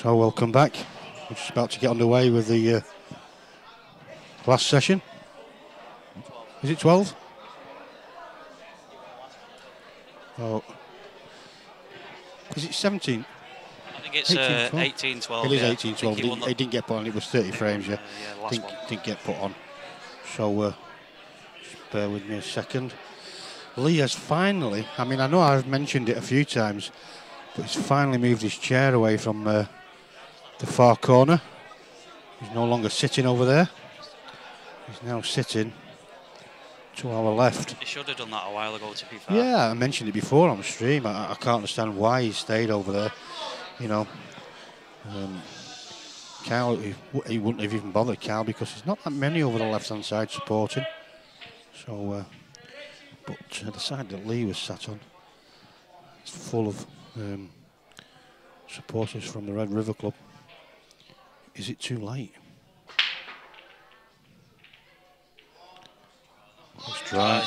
So welcome back. We're just about to get underway with the last session. Is it 12? Oh. Is it 17? I think it's 18-12. It is 18-12. It didn't get put on. It was 30 frames, yeah. Didn't get put on. So just bear with me a second. Lee has finally, I mean, I know I've mentioned it a few times, but he's finally moved his chair away from the far corner. He's no longer sitting over there. He's now sitting to our left. He should have done that a while ago, to be fair. Yeah, I mentioned it before on stream. I can't understand why he stayed over there. You know, Kyle, he wouldn't have even bothered Kyle because there's not that many over the left-hand side supporting. So, but the side that Lee was sat on is full of supporters from the Red River Club. Is it too late? Let's try.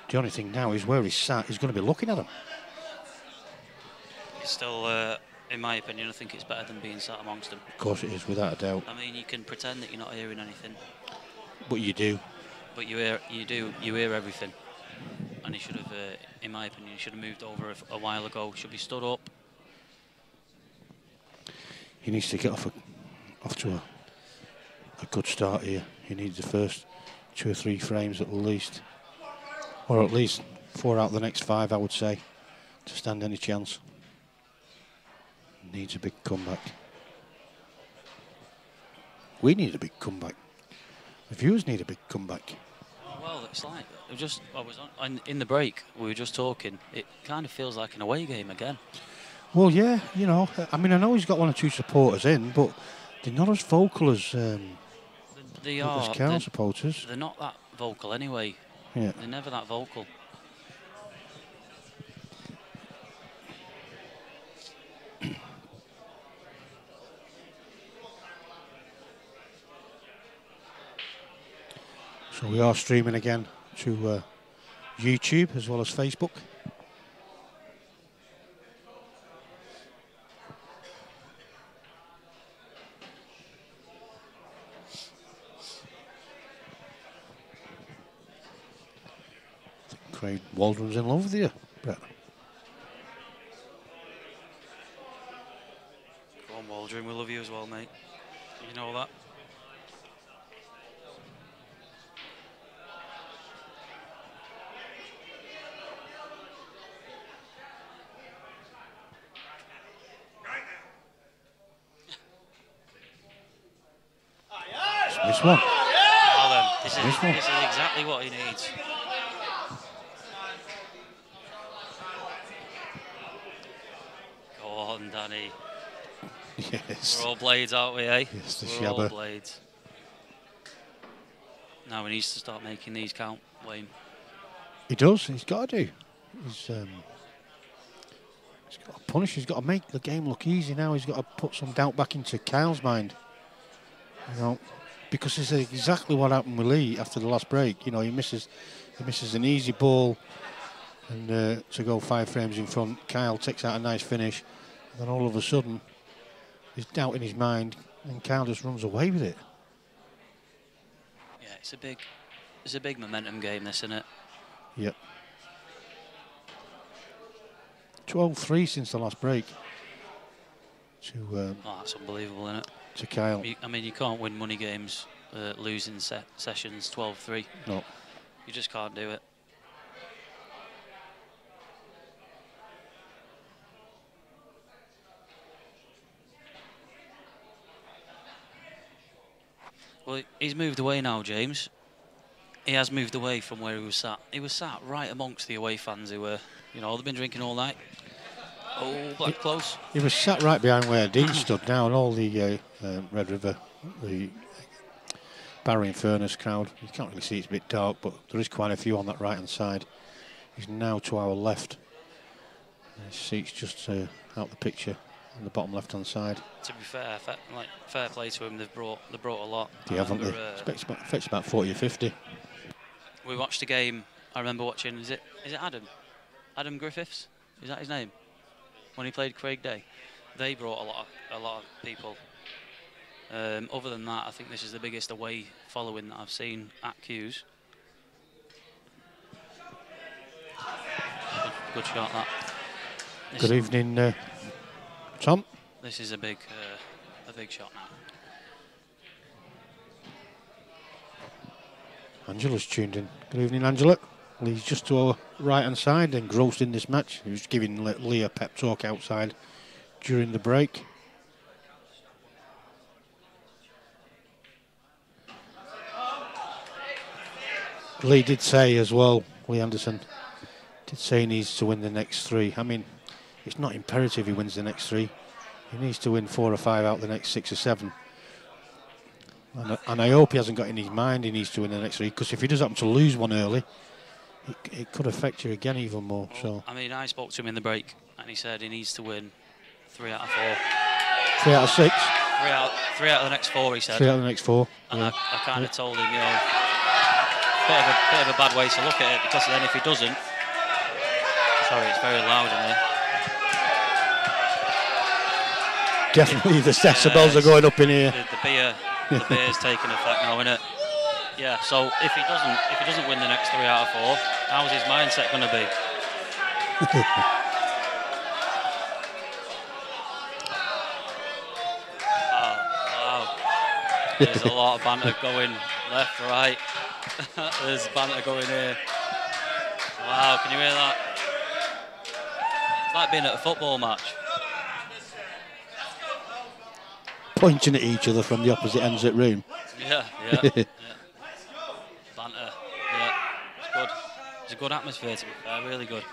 The only thing now is where he's sat, he's going to be looking at him. It's still, in my opinion, I think it's better than being sat amongst them. Of course it is, without a doubt. I mean, you can pretend that you're not hearing anything. But you do. But you hear everything. And he should have, in my opinion, he should have moved over a while ago. Should be stood up. He needs to get off to a good start here. He needs the first 2 or 3 frames at least. Or at least 4 out of the next 5, I would say, to stand any chance. Needs a big comeback. We need a big comeback. The viewers need a big comeback. Well, it's like, in the break, we were just talking, it kind of feels like an away game again. Well, yeah, you know, I mean, I know he's got 1 or 2 supporters in, but they're not as vocal as Cal supporters. They're not that vocal anyway. Yeah. They're never that vocal. So we are streaming again to YouTube as well as Facebook. Craig Waldron's in love with you, Brett. Go on, Waldron, we love you as well, mate. You know that. This one. Well then, this is exactly what he needs. Go on, Danny. Yes. We're all blades, aren't we, eh? Yes, the We're all shabba. blades. Now he needs to start making these count, Wayne. He does. He's got to do. He's got to punish. He's got to make the game look easy now. He's got to put some doubt back into Kyle's mind. You know, because this is exactly what happened with Lee after the last break. You know, he misses an easy ball, and to go 5 frames in front, Kyle takes out a nice finish, and then all of a sudden, there's doubt in his mind, and Kyle just runs away with it. Yeah, it's a big momentum game, this, isn't it? Yep. 12-3 since the last break. Oh, that's unbelievable, isn't it? To Kyle. I mean, you can't win money games losing sessions 12-3. No. You just can't do it. Well, he's moved away now, James. He has moved away from where he was sat. He was sat right amongst the away fans who were, you know, they've been drinking all night. Oh, black close. He was sat right behind where Dean stood now, and all the Red River, the Barry and Furness crowd. You can't really see, it's a bit dark, but there is quite a few on that right-hand side. He's now to our left. His seat's just out the picture on the bottom left-hand side. To be fair, fair play to him. They've brought a lot. They haven't they? Expects about 40 or 50. We watched a game. I remember watching. Is it Adam Griffiths? Is that his name? When he played Craig Day, they brought a lot of people. Other than that, I think this is the biggest away following that I've seen at Q's. Good shot that. Good evening, Tom. This is a big shot now. Angela's tuned in. Good evening, Angela. Lee's just to our right-hand side, engrossed in this match. He was giving Lee a pep talk outside during the break. Lee did say as well, Lee Anderson, did say he needs to win the next 3. I mean, it's not imperative he wins the next 3. He needs to win 4 or 5 out the next 6 or 7. And I hope he hasn't got in his mind he needs to win the next 3, because if he does happen to lose one early, it could affect you again even more. Well, so I mean, I spoke to him in the break, and he said he needs to win 3 out of 4. 3 out of 6. 3 out of the next 4, he said. 3 out of the next 4. And yeah. I kind of told him, you know, bit of a bad way to look at it, because then if he doesn't, sorry, it's very loud in here. Definitely the decibels are going up in here. The beer's taking effect now, isn't it? Yeah. So if he doesn't win the next 3 out of 4, how's his mindset going to be? Wow. There's a lot of banter going left, right. There's banter going here. Wow, can you hear that? It's like being at a football match. Pointing at each other from the opposite ends of the room. Yeah. Banter. Yeah, it's good. It's a good atmosphere, to be fair, really good.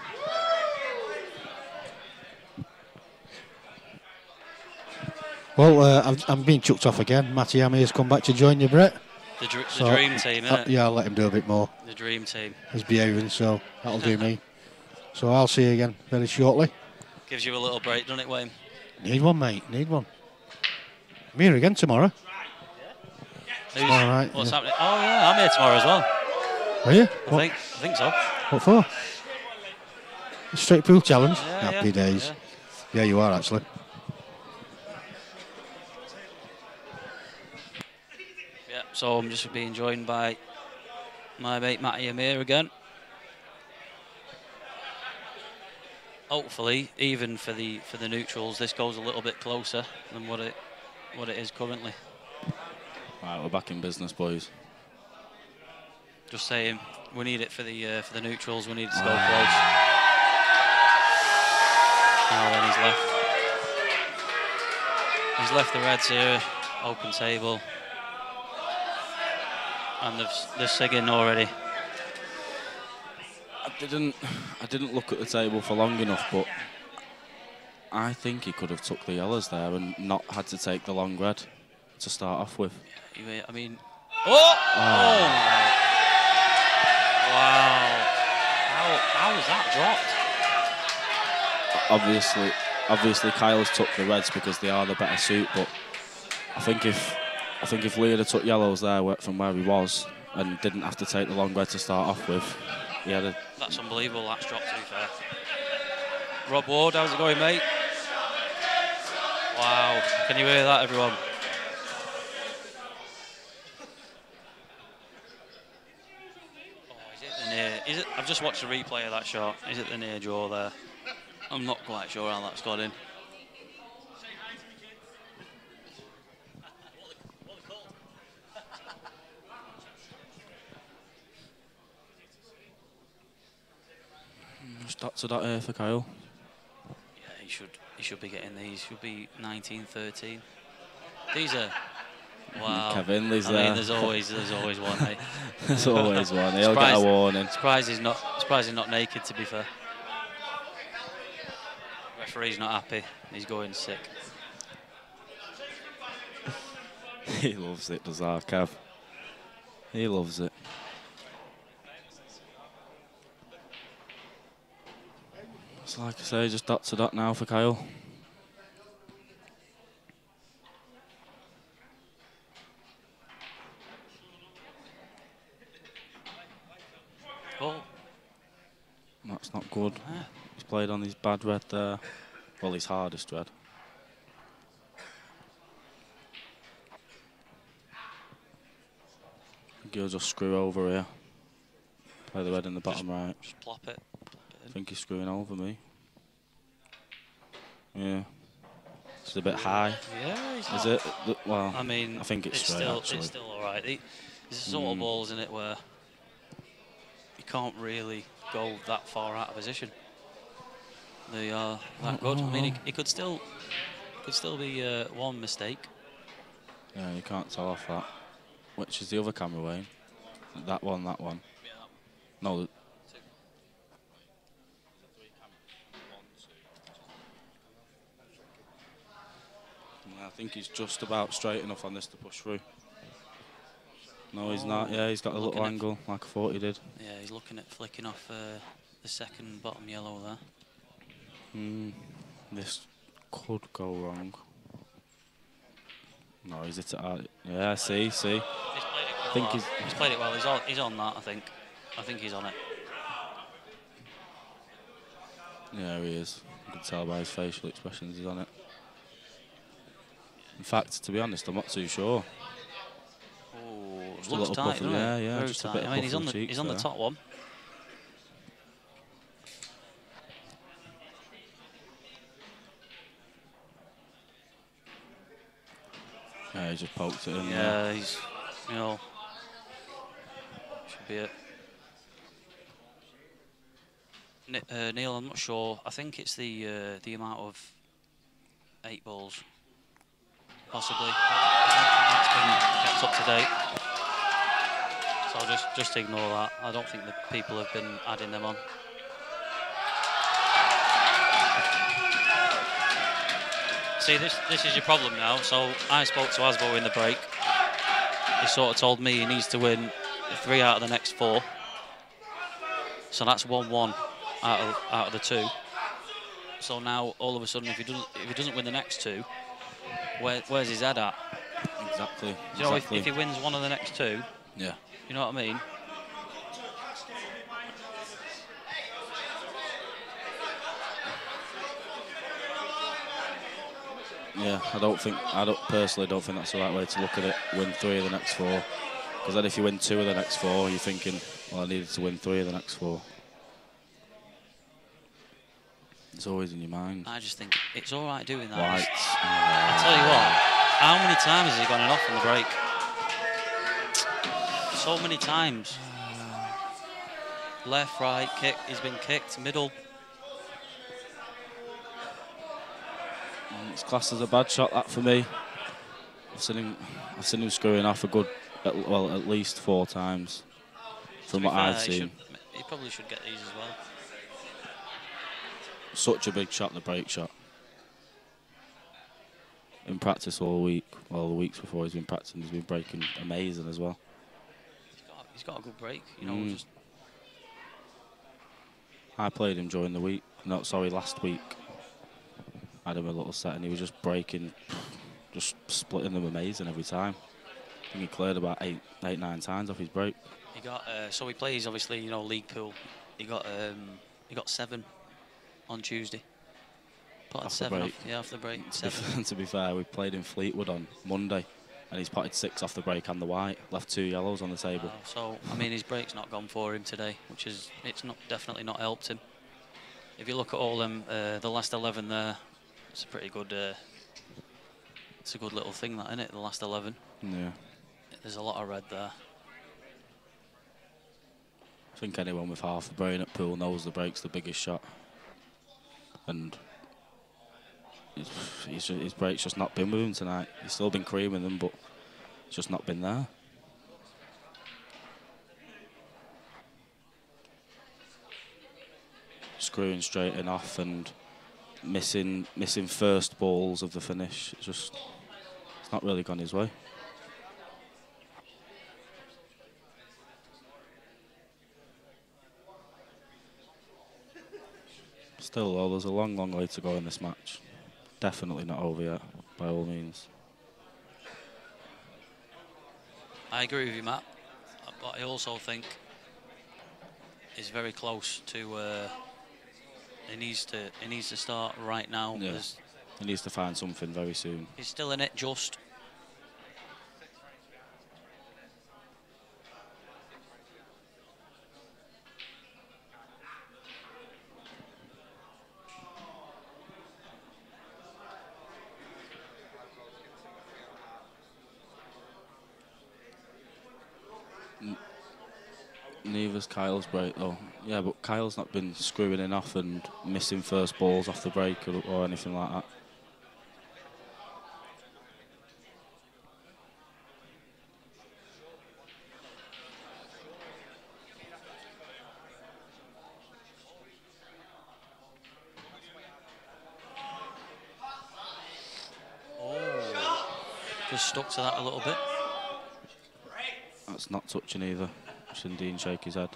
Well, I'm being chucked off again. Matty Amir's come back to join you, Brett. The dream team, innit? Yeah, I'll let him do a bit more. The dream team. He's behaving, so that'll do me. So I'll see you again very shortly. Gives you a little break, doesn't it, Wayne? Need one, mate. Need one. I'm here again tomorrow. Tomorrow night. What's happening? Oh yeah, I'm here tomorrow as well. Are you? I think so. What for? The Straight Pool Challenge? Yeah, Happy days. Yeah, you are actually. Yeah, so I'm just being joined by my mate Matty Amir again. Hopefully, even for the neutrals, this goes a little bit closer than what it is currently. Right, we're back in business, boys. Just saying, we need it for the neutrals. We need it to go close. Now then, he's left the reds here, open table, and they're singing already. I didn't look at the table for long enough, but I think he could have took the yellows there and not had to take the long red to start off with. Yeah, I mean, oh! Wow! How was that dropped? Obviously, Kyle's took the reds because they are the better suit. But I think if Lee had took yellows there from where he was and didn't have to take the long red to start off with, yeah. That's unbelievable. That's dropped, to be fair. Rob Ward, how's it going, mate? Wow! Can you hear that, everyone? I've just watched a replay of that shot. Is it the near draw there? I'm not quite sure how that's got in. Just to that here for Kyle. Yeah, he should be getting these. Should be 19-13. These are. Wow. Kevin Lee's I there. mean, there's always one. Eh? There's always one. He'll get a warning. Surprised he's not naked, to be fair. Referee's not happy. He's going sick. He loves it, does our Kev. He loves it. It's like I say, just dot to dot now for Kyle. Oh. That's not good. He's played on his bad red there. Well, his hardest red. He'll just screw over here. Play the red in the bottom right. Just plop it. I think he's screwing over me. Yeah. It's a bit high. Yeah, he's Is not. it? Well, I mean, I think it's straight, actually. It's still all right. There's a sort of balls in it where you can't really go that far out of position. They are that good. I mean, it could still be one mistake. Yeah, you can't tell off that. Which is the other camera, Wayne? That one, that one. Yeah. No. Yeah, I think he's just about straight enough on this to push through. No, he's not. Yeah, he's got a little angle, like I thought he did. Yeah, he's looking at flicking off the second bottom yellow there. This could go wrong. No, is it? Yeah, see. He's played it well. I think he's played it well. He's on that. I think he's on it. Yeah, he is. You can tell by his facial expressions he's on it. In fact, to be honest, I'm not too sure. Oh, it Just a looks little tight, doesn't it? yeah, Very just tight. a bit of I mean, buff he's on the top one. Yeah, he just poked it in. Yeah, he's, you know, should be it. Neil, I'm not sure. I think it's the amount of 8 balls, possibly. That's been kept up to date. So I'll just ignore that. I don't think the people have been adding them on. See, this is your problem now. So I spoke to Asbo in the break. He sort of told me he needs to win 3 out of the next 4. So that's 1-1 out of the 2. So now all of a sudden, if he doesn't win the next 2, where's his head at? Exactly. You know, if he wins one of the next 2, yeah, you know what I mean? Yeah, I personally don't think that's the right way to look at it. Win 3 of the next 4, because then if you win 2 of the next 4, you're thinking, well, I needed to win 3 of the next 4. It's always in your mind. I just think it's all right doing that. Whites. I tell you what, how many times has he gone off on the break? So many times. Left, right, kick. He's been kicked, middle. It's classed as a bad shot, that for me. I've seen him screwing off a good, well, at least 4 times from what I've seen. He probably should get these as well. Such a big shot, the break shot. In practice all week, well, the weeks before he's been practicing, he's been breaking amazing as well. He's got a good break, you know. Just I played him during the week. No, sorry, last week. I had him a little set and he was just breaking, just splitting them amazing every time. I think he cleared about 8-9 times off his break. He got so he plays obviously, you know, league pool. He got 7 on Tuesday. Potted 7 off the break. 7. To be fair, we played in Fleetwood on Monday and he's potted 6 off the break and the white, left 2 yellows on the table. So I mean, his break's not gone for him today, which is definitely not helped him. If you look at all them, the last 11 there, it's a pretty good. It's a good little thing, that, isn't it? The last 11. Yeah. There's a lot of red there. I think anyone with half a brain at pool knows the break's the biggest shot. And his break's just not been with him tonight. He's still been creaming them, but it's just not been there. Screwing straight in off and missing first balls of the finish. It's not really gone his way. Still, though, there's a long, long way to go in this match. Definitely not over yet, by all means. I agree with you, Matt, but I also think he's very close to He needs to start right now. Yeah. He needs to find something very soon. He's still in it, just. Neither's Kyle's break though. Yeah, but Kyle's not been screwing in off and missing first balls off the break or anything like that. Just stuck to that a little bit. That's not touching either. Dean shake his head.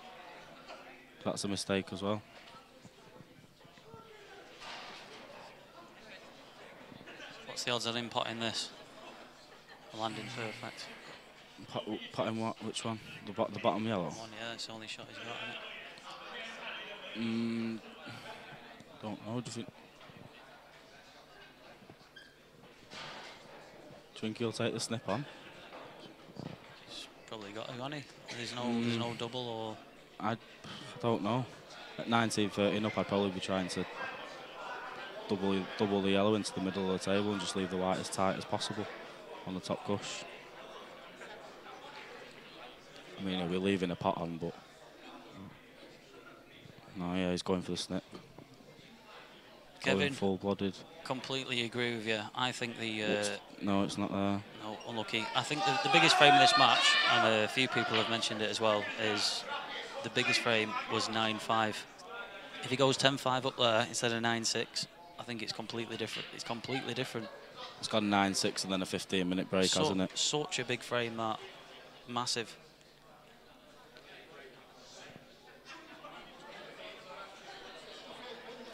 That's a mistake as well. What's the odds of him potting this? Landing perfect. Potting what? Which one? The bottom yellow? One, yeah, it's the only shot he's got, isn't it? Don't know. Do you think he'll take the snip on? He's probably got to, hasn't he? There's no double or. I don't know. At 19.13 up, I'd probably be trying to double the yellow into the middle of the table and just leave the white as tight as possible on the top gush. I mean, we're leaving a pot on, but no, yeah, he's going for the snip. Kevin, full-blooded. Completely agree with you. I think no, it's not there. No, unlucky. I think the biggest frame in this match, and a few people have mentioned it as well, is the biggest frame was 9-5. If he goes 10-5 up there instead of 9-6, I think it's completely different. It's completely different. It's gone 9-6 and then a 15-minute break, hasn't it? Such a big frame, that. Massive.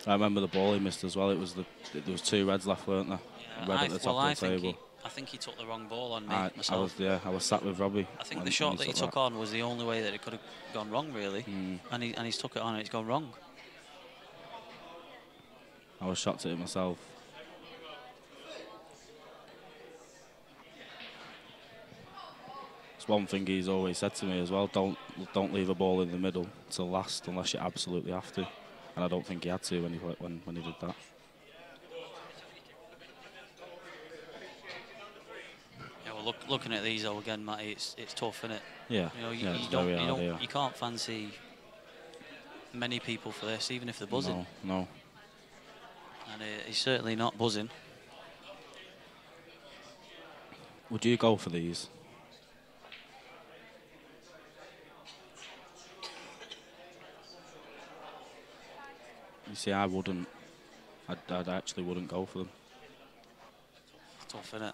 I remember the ball he missed as well. There was 2 reds left, weren't there? Yeah, Red at the top of the table. I think he took the wrong ball on me myself. I was sat with Robbie. I think the shot that he took on was the only way that it could have gone wrong, really. And he's took it on and it's gone wrong. I was shocked at it myself. It's one thing he's always said to me as well. Don't leave a ball in the middle till last unless you absolutely have to. And I don't think he had to when he did that. Yeah, well, looking at these though again, Matty, it's tough, isn't it? Yeah. You can't fancy many people for this, even if they're buzzing. No. And he's certainly not buzzing. Would you go for these? You see, I wouldn't. I actually wouldn't go for them. Tough, innit?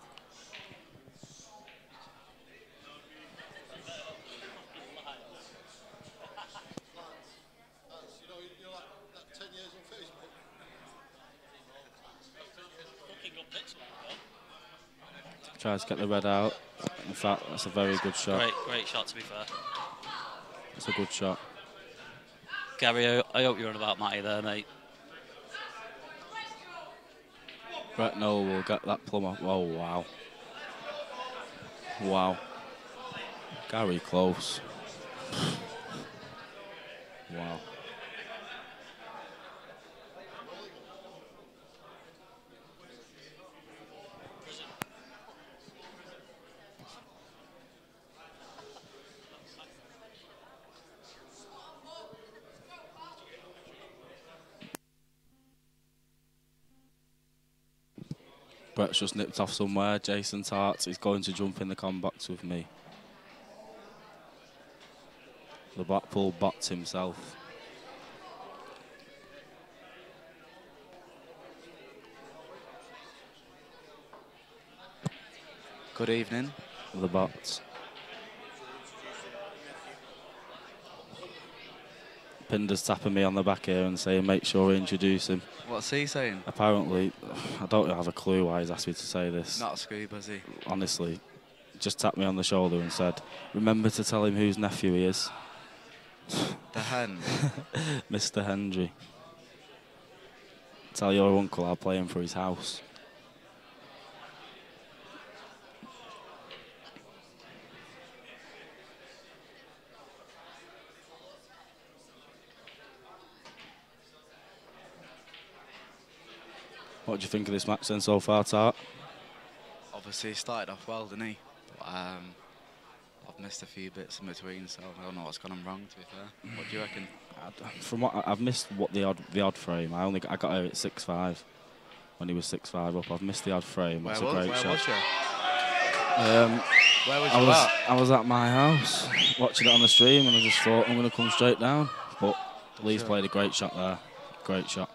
Tries to get the red out. In fact, that's a very good shot. Great shot, to be fair. That's a good shot. Gary, I hope you're on about Matty there, mate. Brett Noel will get that plumb off. Oh, wow. Wow. Gary close. Wow. Brett's just nipped off somewhere. Jason Tartt is going to jump in the combat with me. The Blackpool bots himself. Good evening. The bots. Pinder's tapping me on the back here and saying, make sure we introduce him. What's he saying? Apparently, I don't have a clue why he's asked me to say this. Not a scuba, is he? Honestly, just tapped me on the shoulder and said, remember to tell him whose nephew he is. The hen. Mr. Hendry. Tell your uncle I'll play him for his house. What do you think of this match then so far, Tart? Obviously, he started off well, didn't he? But, I've missed a few bits in between, so I don't know what's gone on wrong, to be fair. What do you reckon? From what I've missed, the odd frame. I got her at 6'5" when he was 6'5" up. I've missed the odd frame. That's a great shot. Where was you? Where was you at? I was at my house watching it on the stream, and I just thought I'm going to come straight down. But Lee's played a great shot there. Great shot.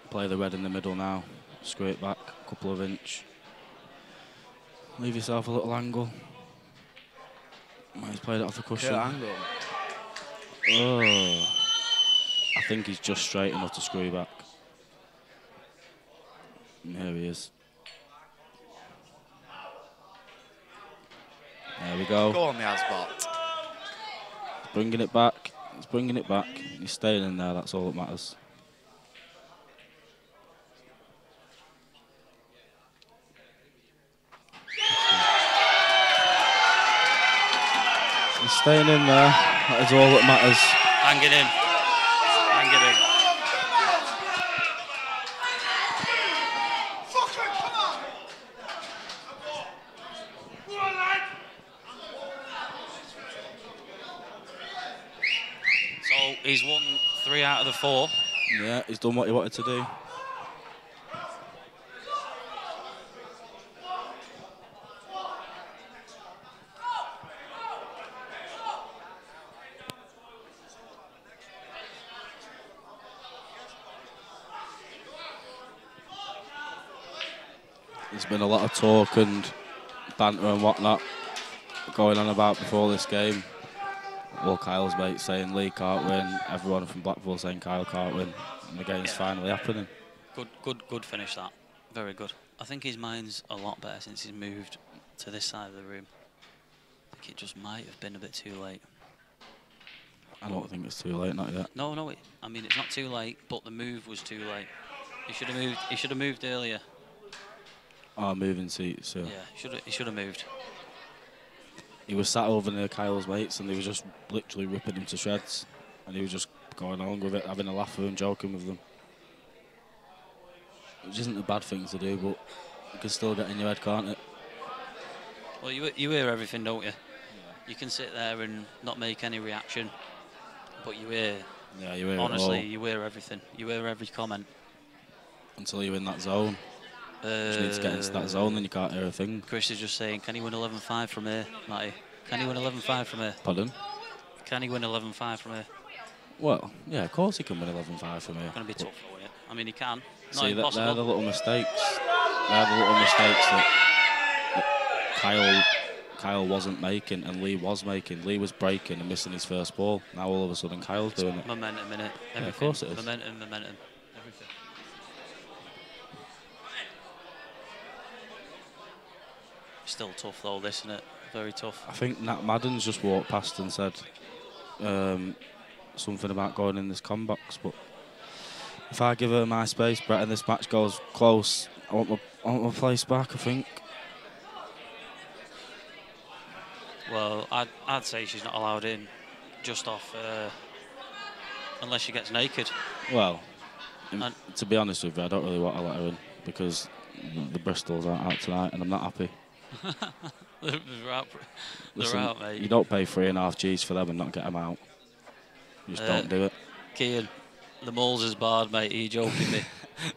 Play the red in the middle now. Screw it back, couple of inch. Leave yourself a little angle. He's played it off the cushion. Angle. Oh. I think he's just straight enough to screw back. And here he is. There we go. Go on the spot. He's bringing it back. He's bringing it back. He's staying in there. That's all that matters. He's staying in there. That is all that matters. Hang it in. Hang it in. So he's won 3 out of the 4. Yeah, he's done what he wanted to do. There's been a lot of talk and banter and whatnot going on about before this game. Well, Kyle's mate saying Lee can't win, everyone from Blackpool saying Kyle can't win, and the game's finally happening. Good finish that. Very good. I think his mind's a lot better since he's moved to this side of the room. I think it just might have been a bit too late. I don't think it's too late, not yet. No, I mean it's not too late, but the move was too late. He should have moved. He should have moved earlier. Oh, moving seats, yeah. Yeah, he should have moved. He was sat over near Kyle's mates and they were just literally ripping him to shreds. And he was just going along with it, having a laugh with them, joking with them. Which isn't a bad thing to do, but you can still get in your head, can't it? Well, you hear everything, don't you? Yeah. You can sit there and not make any reaction, but you hear. Yeah, you hear honestly, it all. you hear everything. You hear every comment. Until you're in that zone. You need to get into that zone, then you can't hear a thing. Chris is just saying, can he win 11-5 from here, Matty? Can he win 11-5 from here? Pardon? Can he win 11-5 from here? Well, yeah, of course he can win 11-5 from here. It's going to be tough for you. I mean, he can. Not See, impossible. they're the little mistakes. They're the little mistakes that Kyle wasn't making and Lee was making. Lee was breaking and missing his first ball. Now all of a sudden Kyle's doing it. Momentum in it. Yeah, of course it is. Momentum. Everything. Still tough though, this, isn't it? Very tough. I think Nat Madden's just walked past and said something about going in this combox, but if I give her my space, Brett, and this match goes close, I want my place back, I think. Well, I'd say she's not allowed in just off unless she gets naked. Well, to be honest with you, I don't really want to let her in because the Bristols aren't out tonight and I'm not happy. They're Listen, out, mate. You don't pay 3.5 Gs for them and not get them out. You just don't do it. Kian, the Moles is barred, mate. Are you joking me?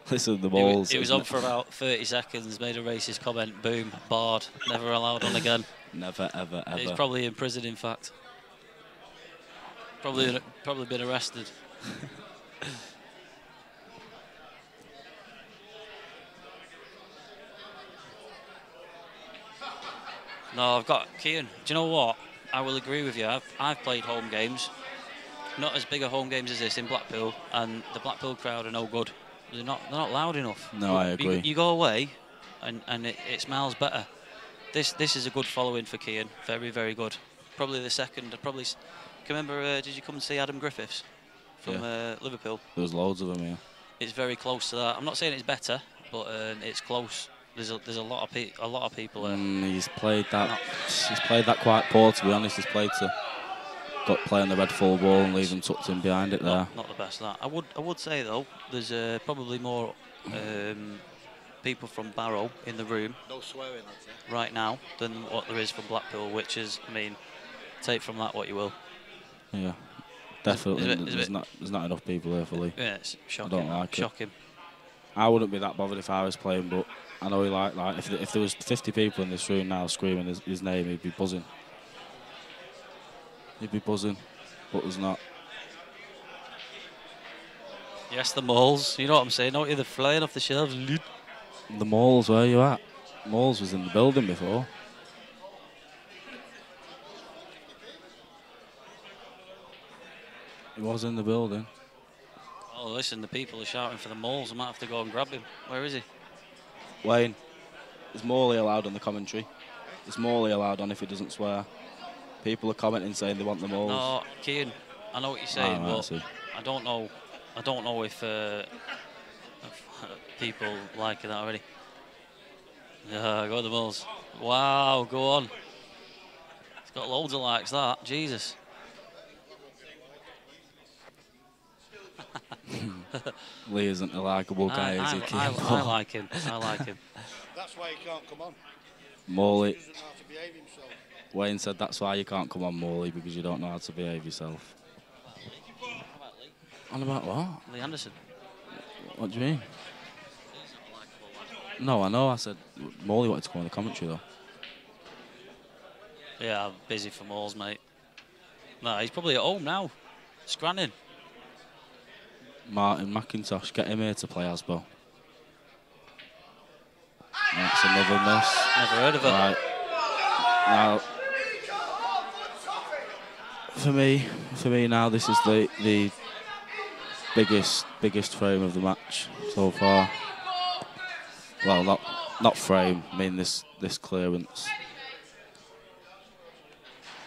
Listen, the Moles. He was on for about 30 seconds, made a racist comment, boom, barred, never allowed on again. Never, ever, ever. He's probably in prison, in fact. Probably been arrested. No, I've got Kian. Do you know what? I will agree with you. I've played home games, not as big a home games as this in Blackpool, and the Blackpool crowd are no good. They're not loud enough. No, I agree. You go away, and it smells better. This is a good following for Kian. Very, very good. Probably the second. Can you remember? Did you come and see Adam Griffiths from Liverpool. There was loads of them here. It's very close to that. I'm not saying it's better, but it's close. There's a lot of people there. He's played that. He's played that quite poor, to be honest. He's played to play on the red full ball and leave them tucked in behind it there. Not the best. That I would say though. There's probably more people from Barrow in the room. No swearing, I'd say. Right now than what there is from Blackpool, which is, I mean, take from that what you will. Yeah, definitely. There's not enough people here for Lee. Yeah, it's shocking. I don't like shocking. I wouldn't be that bothered if I was playing, but I know he like if there was 50 people in this room now screaming his name, he'd be buzzing. He'd be buzzing, but there's not. Yes, the malls. You know what I'm saying? Don't you? They're flying off the shelves. The malls, where you at? Malls was in the building before. He was in the building. Oh, listen, the people are shouting for the malls. I might have to go and grab him. Where is he? Wayne, is Morley allowed on the commentary? Is Morley allowed on if he doesn't swear? People are commenting saying they want the malls. No, Kean, I know what you're saying, right, but I don't know. I don't know if people like that already. Yeah, go the malls. Wow, go on. It's got loads of likes, that. Jesus. Lee isn't a likeable guy, is he? I like him. I like him. That's why he can't come on. Morley. He doesn't know how to behave himself. Wayne said that's why you can't come on, Morley, because you don't know how to behave yourself. About Lee? On about what? Lee Anderson. What do you mean? No, I know. I said Morley wanted to come on the commentary, though. Yeah, I'm busy for malls, mate. No, he's probably at home now. Scranning. Martin McIntosh, get him here to play Asbo. That's another miss. Never heard of it. Right. Now, for me now, this is the biggest frame of the match so far. Well, not frame. I mean this clearance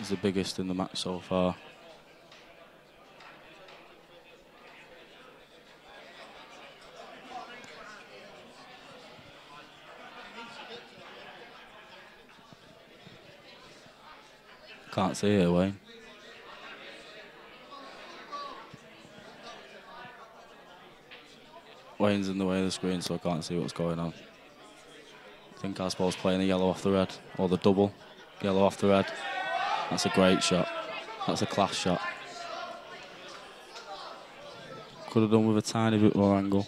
is the biggest in the match so far. Can't see it, Wayne. Wayne's in the way of the screen, so I can't see what's going on. I think I suppose playing the yellow off the red, or the double yellow off the red. That's a great shot. That's a class shot. Could have done with a tiny bit more angle.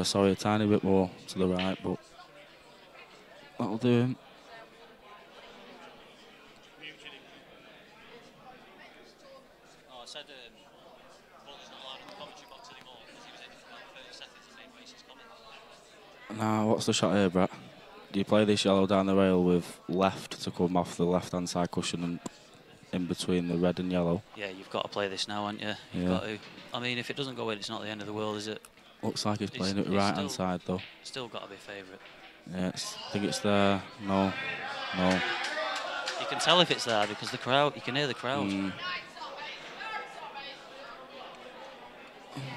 Sorry, a tiny bit more to the right, but that'll do him. Now, what's the shot here, Brett? Do you play this yellow down the rail with left to come off the left-hand side cushion and in between the red and yellow? Yeah, you've got to play this now, haven't you? You've got to. I mean, if it doesn't go in, it's not the end of the world, is it? Looks like he's playing it right-hand side, though. Still got to be favourite. Yeah, I think it's there. No. You can tell if it's there because the crowd, you can hear the crowd.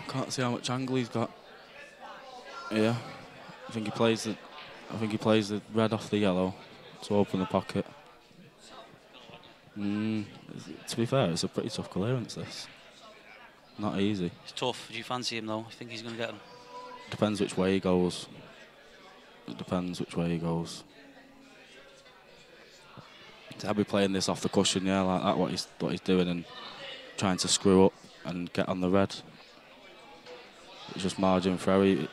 Can't see how much angle he's got. Yeah. I think he plays the red off the yellow to open the pocket. To be fair, it's a pretty tough clearance, this. Not easy. It's tough. Do you fancy him, though? You think he's going to get him? Depends which way he goes. It depends which way he goes. To be playing this off the cushion, yeah, like that, what he's doing, and trying to screw up and get on the red. It's just margin for error.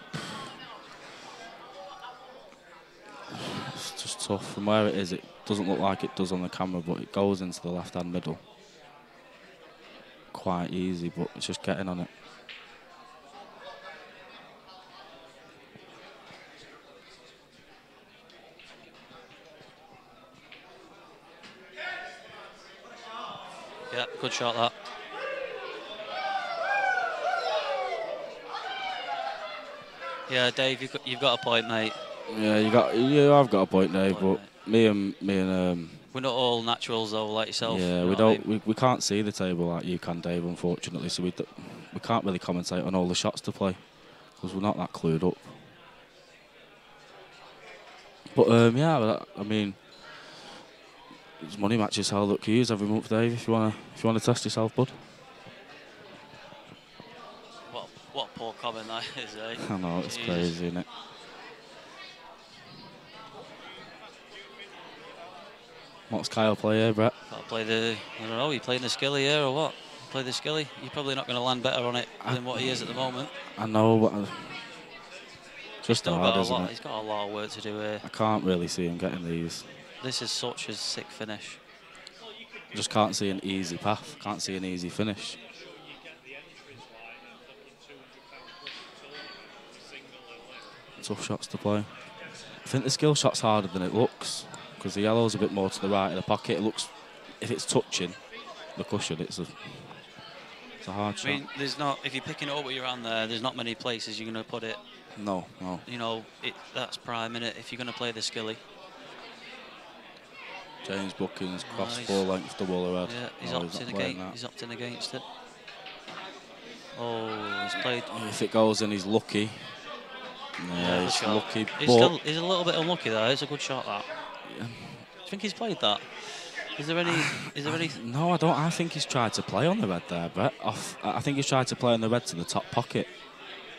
It's just tough. From where it is, it doesn't look like it does on the camera, but it goes into the left-hand middle. Quite easy, but it's just getting on it. Yeah, good shot, that. Yeah, Dave, you've got a point, mate. Yeah, I've got a point, Dave. But me and we're not all naturals though, like yourself. Yeah, you know we can't see the table like you can, Dave. Unfortunately, so we can't really commentate on all the shots to play because we're not that clued up. But yeah, I mean, there's money matches held at Q's every month, Dave. If you wanna test yourself, bud. What poor comment that is, eh? I know, it's Jesus. crazy, isn't it? What's Kyle play here, Brett? Got to play the. I don't know. You playing the skilly here or what? Play the skilly. You're probably not going to land better on it than what he is at the moment. I know, but just Still hard, got a isn't lot. it? He's got a lot of work to do here. I can't really see him getting these. This is such a sick finish. Just can't see an easy path. Can't see an easy finish. Tough shots to play. I think the skill shot's harder than it looks because the yellow's a bit more to the right of the pocket. It looks, if it's touching the cushion, it's a hard shot. I mean, there's not. If you're picking it up with your hand there's not many places you're going to put it. No. You know, that's prime, innit? If you're going to play the skilly. James Buckins cross Nice. full length double ahead. Yeah, he's Oh, opting not playing against. that. He's opting against it. Oh, he's played. If it goes in, he's lucky. Yeah, he's good shot. lucky. He's a little bit unlucky there. It's a good shot that. Yeah. Do you think he's played that? Is there any? Is there any? No, I don't. I think he's tried to play on the red there, Brett. I think he's tried to play on the red to the top pocket.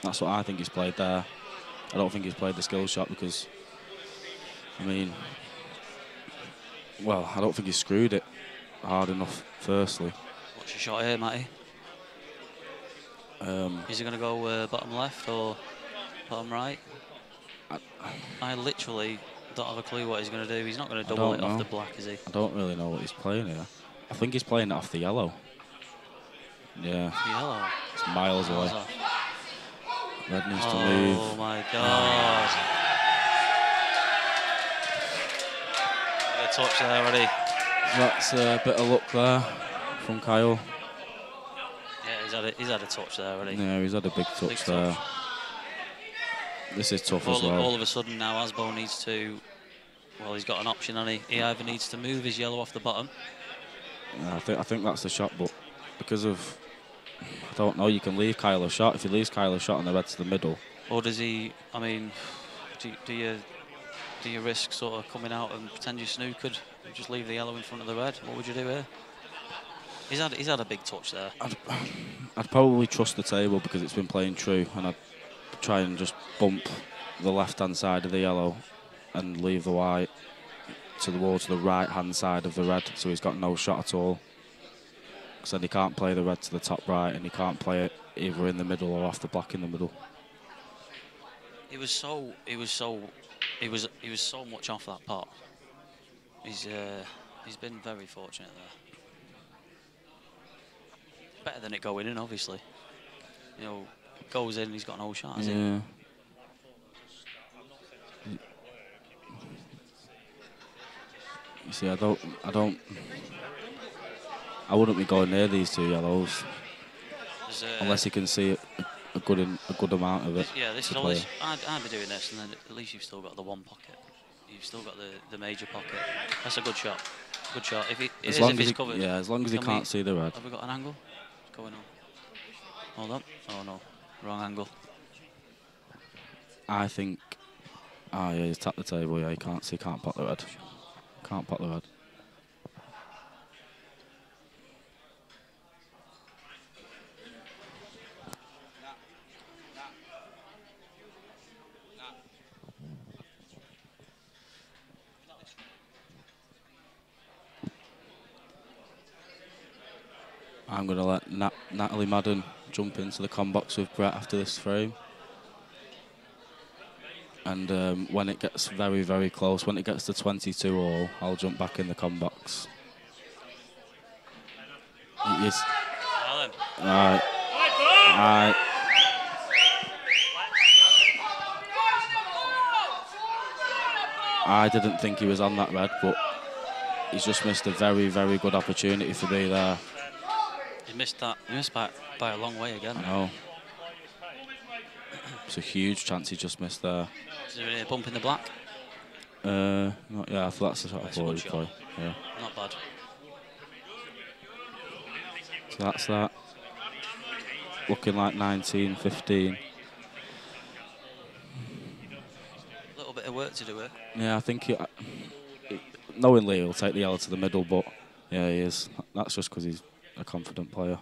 That's what I think he's played there. I don't think he's played the skill shot because, I mean, well, I don't think he screwed it hard enough, firstly. What's your shot here, Matty? Is he going to go bottom left or bottom right? I literally don't have a clue what he's going to do. He's not going to double it off the black, is he? I don't really know what he's playing here. I think he's playing it off the yellow. Yeah. The yellow? It's miles away. Off. Red needs to move. Oh my God. A touch there already. That's a bit of luck there from Kyle. Yeah, he's had a touch there already. Yeah, he's had a big touch there. This is tough as well. All of a sudden now Asbo needs to, well, he's got an option, and he either needs to move his yellow off the bottom. Yeah, I think that's the shot, but because of, I don't know, you can leave Kyle a shot. If he leaves Kyle a shot on the red to the middle. Or does he, I mean, do you risk sort of coming out and pretend you're snookered and just leave the yellow in front of the red? What would you do here? He's had a big touch there. I'd probably trust the table because it's been playing true, and I'd try and just bump the left-hand side of the yellow and leave the white towards the right-hand side of the red, so he's got no shot at all. Because then he can't play the red to the top right, and he can't play it either in the middle or off the black in the middle. He was so much off that pot. He's been very fortunate there. Better than it going in, obviously. You know, goes in, he's got no shot, has he? Yeah. You see, I wouldn't be going near these two yellows unless you can see a good amount of it. Yeah, this is always. I'd be doing this, and then at least you've still got the one pocket. You've still got the major pocket. That's a good shot. Good shot. If he's covered. Yeah, as long as he can't see the red. Have we got an angle? What's going on? Hold on. Oh no, wrong angle. I think. Ah, yeah, he's tapped the table. Yeah, he can't pot the red. Can't pot the red. I'm going to let Natalie Madden jump into the combox with Brett after this frame. And when it gets very, very close, when it gets to 22 all, I'll jump back in the combox. Yes. Right. Right. I didn't think he was on that red, but he's just missed a very, very good opportunity for me there. He missed that. He missed by a long way again. I know. It's a huge chance he just missed there. Is there a bump in the black? Not, yeah, I thought that's the shot I thought he'd play. Yeah. Not bad. So that's that. looking like 19, 15. A little bit of work to do here. Yeah, I think knowingly he'll take the L to the middle, but yeah, he is. That's just because he's a confident player.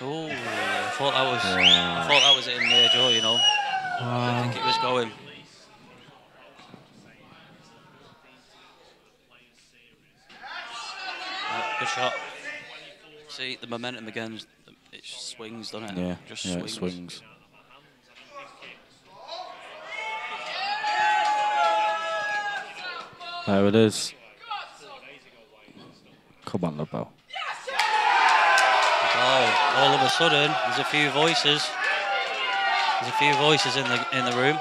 Oh, I thought that was it in there, Joe. You know, I think it was going. Good shot. See the momentum again. It swings, doesn't it? Yeah, Just yeah, swings. it swings. There it is. Come on, LeBeau. Oh, all of a sudden, there's a few voices. There's a few voices in the room.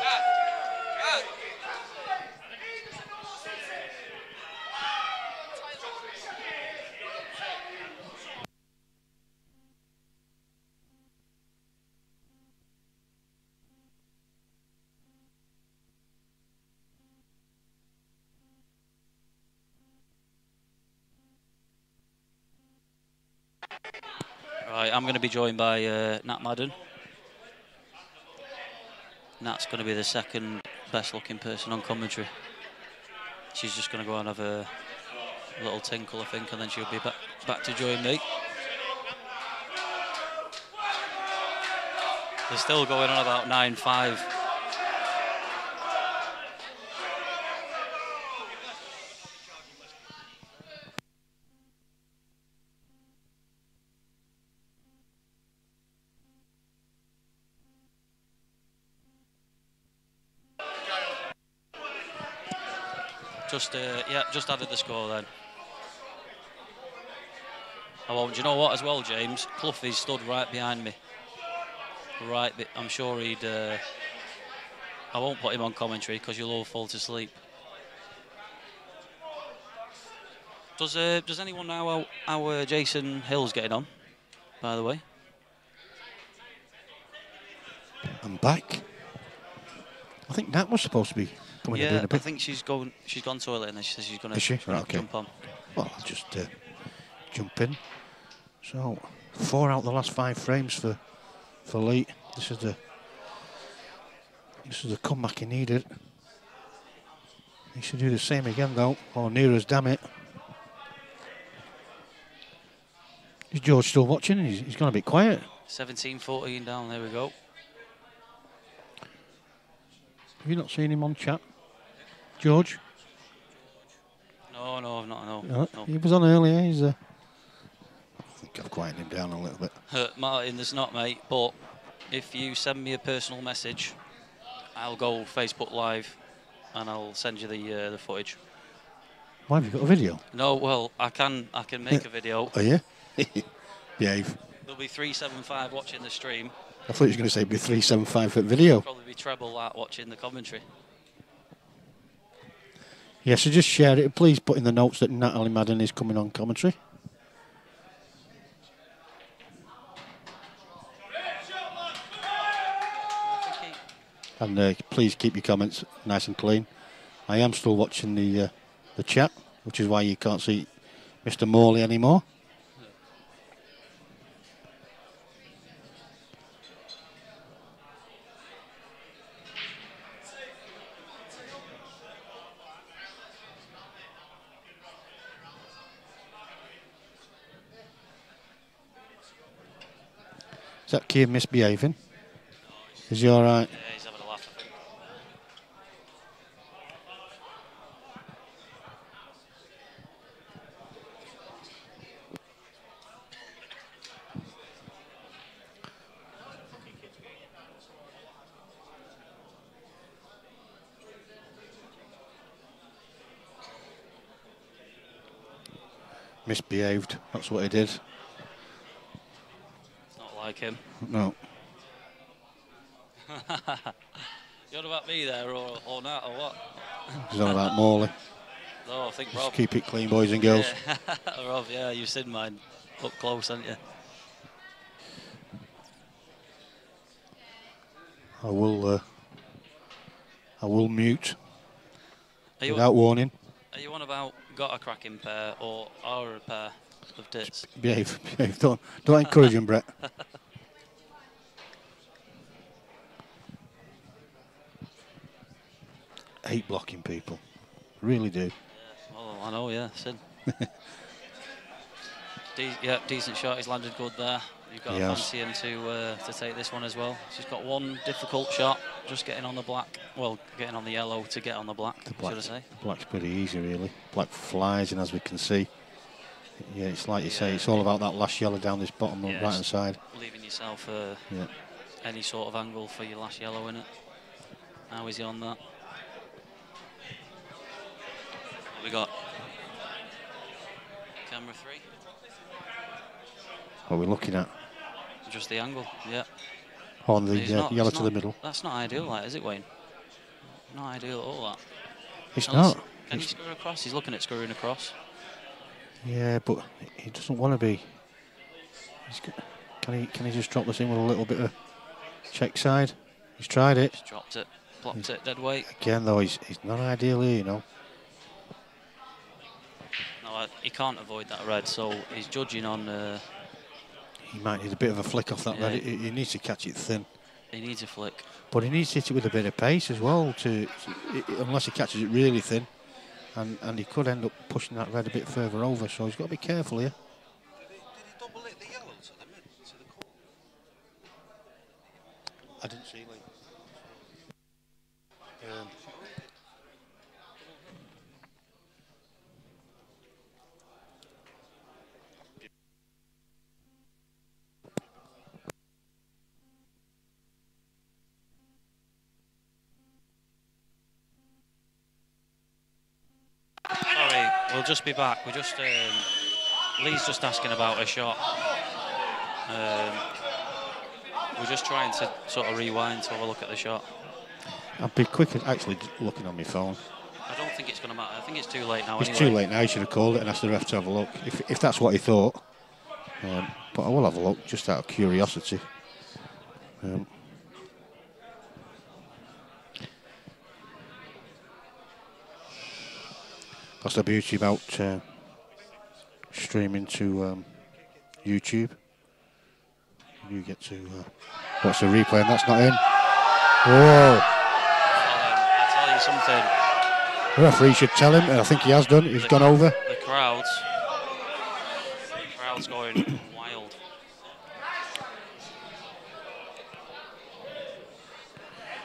Right, I'm going to be joined by Nat Madden. Nat's going to be the second best looking person on commentary. She's just going to go and have a little tinkle, I think, and then she'll be back to join me. They're still going on about 9-5. Just added the score then. Oh, do you know what as well, James? Cloughie's stood right behind me. I'm sure he'd... I won't put him on commentary because you'll all fall to sleep. Does anyone know how Jason Hill's getting on, by the way? I'm back. I think Nat was supposed to be coming in doing a bit. I think she's gone toilet and then she says she's going to right, jump on. Well, I'll just jump in. So, 4 out of the last 5 frames for Lee. This is the comeback he needed. He should do the same again though, or near as, damn it. Is George still watching? He's gone a bit quiet. 17-14 down, there we go. Have you not seen him on chat? George? No, I've not, no. He was on earlier. I think I've quieted him down a little bit. Martin, there's not, mate, but if you send me a personal message, I'll go Facebook Live and I'll send you the footage. Why, have you got a video? No, well, I can make a video. Oh, yeah? Behave. There'll be 375 watching the stream. I thought you were going to say it'd be 375 for video. Probably be treble that watching the commentary. Yeah, so just share it. Please put in the notes that Natalie Madden is coming on commentary. And please keep your comments nice and clean. I am still watching the chat, which is why you can't see Mr. Morley anymore. Is that kid misbehaving? Is he all right? Yeah, he's having a laugh, I think. Misbehaved. That's what he did. It's not like him. No. You on about me there, or Nat, or what? He's on about Morley. No, I think Just Rob. keep it clean, boys and girls. Yeah. Rob, yeah, you've seen mine up close, haven't you? I will mute without warning. Are you on about got a cracking pair or are a pair? of dits. Behave, behave. Don't encourage him, Brett. Hate blocking people. Really do. Oh, I know, yeah, Sid. Yeah, decent shot. He's landed good there. You've got to fancy him to take this one as well. He's got one difficult shot, just getting on the black. Well, getting on the yellow to get on the black, should I say. The black's pretty easy, really. Black flies, and as we can see, yeah, it's like you say, it's all about that last yellow down this bottom right-hand side. Leaving yourself any sort of angle for your last yellow in it. How is he on that? What we got? Camera 3. What are we looking at? Just the angle, yeah. On the yellow to the middle. That's not ideal, that, is it, Wayne? Not ideal at all, that. It's not. Can he screw across? He's looking at screwing across. Yeah, but he doesn't want to be. Can he just drop this in with a little bit of check side? He's tried it. He's dropped it, blocked it, dead weight. Again, though, he's not ideal here, you know. No, he can't avoid that red, so he's judging on... He might need a bit of a flick off that red. He needs to catch it thin. He needs a flick. But he needs to hit it with a bit of pace as well, unless he catches it really thin. And he could end up pushing that red a bit further over, so he's got to be careful here. Did he double hit the yellow to the mid, to the corner? I didn't see Lee. Sorry, we'll just be back. Lee's just asking about a shot. We're just trying to sort of rewind to have a look at the shot. I'll be quick at actually looking on my phone. I don't think it's going to matter. I think it's too late now. It's too late now. He should have called it and asked the ref to have a look, if that's what he thought. But I will have a look, just out of curiosity. That's the beauty about streaming to YouTube. You get to watch the replay, and that's not in. Whoa! I'll tell you something. The referee should tell him, and I think he has done. He's gone over. The crowd's going wild.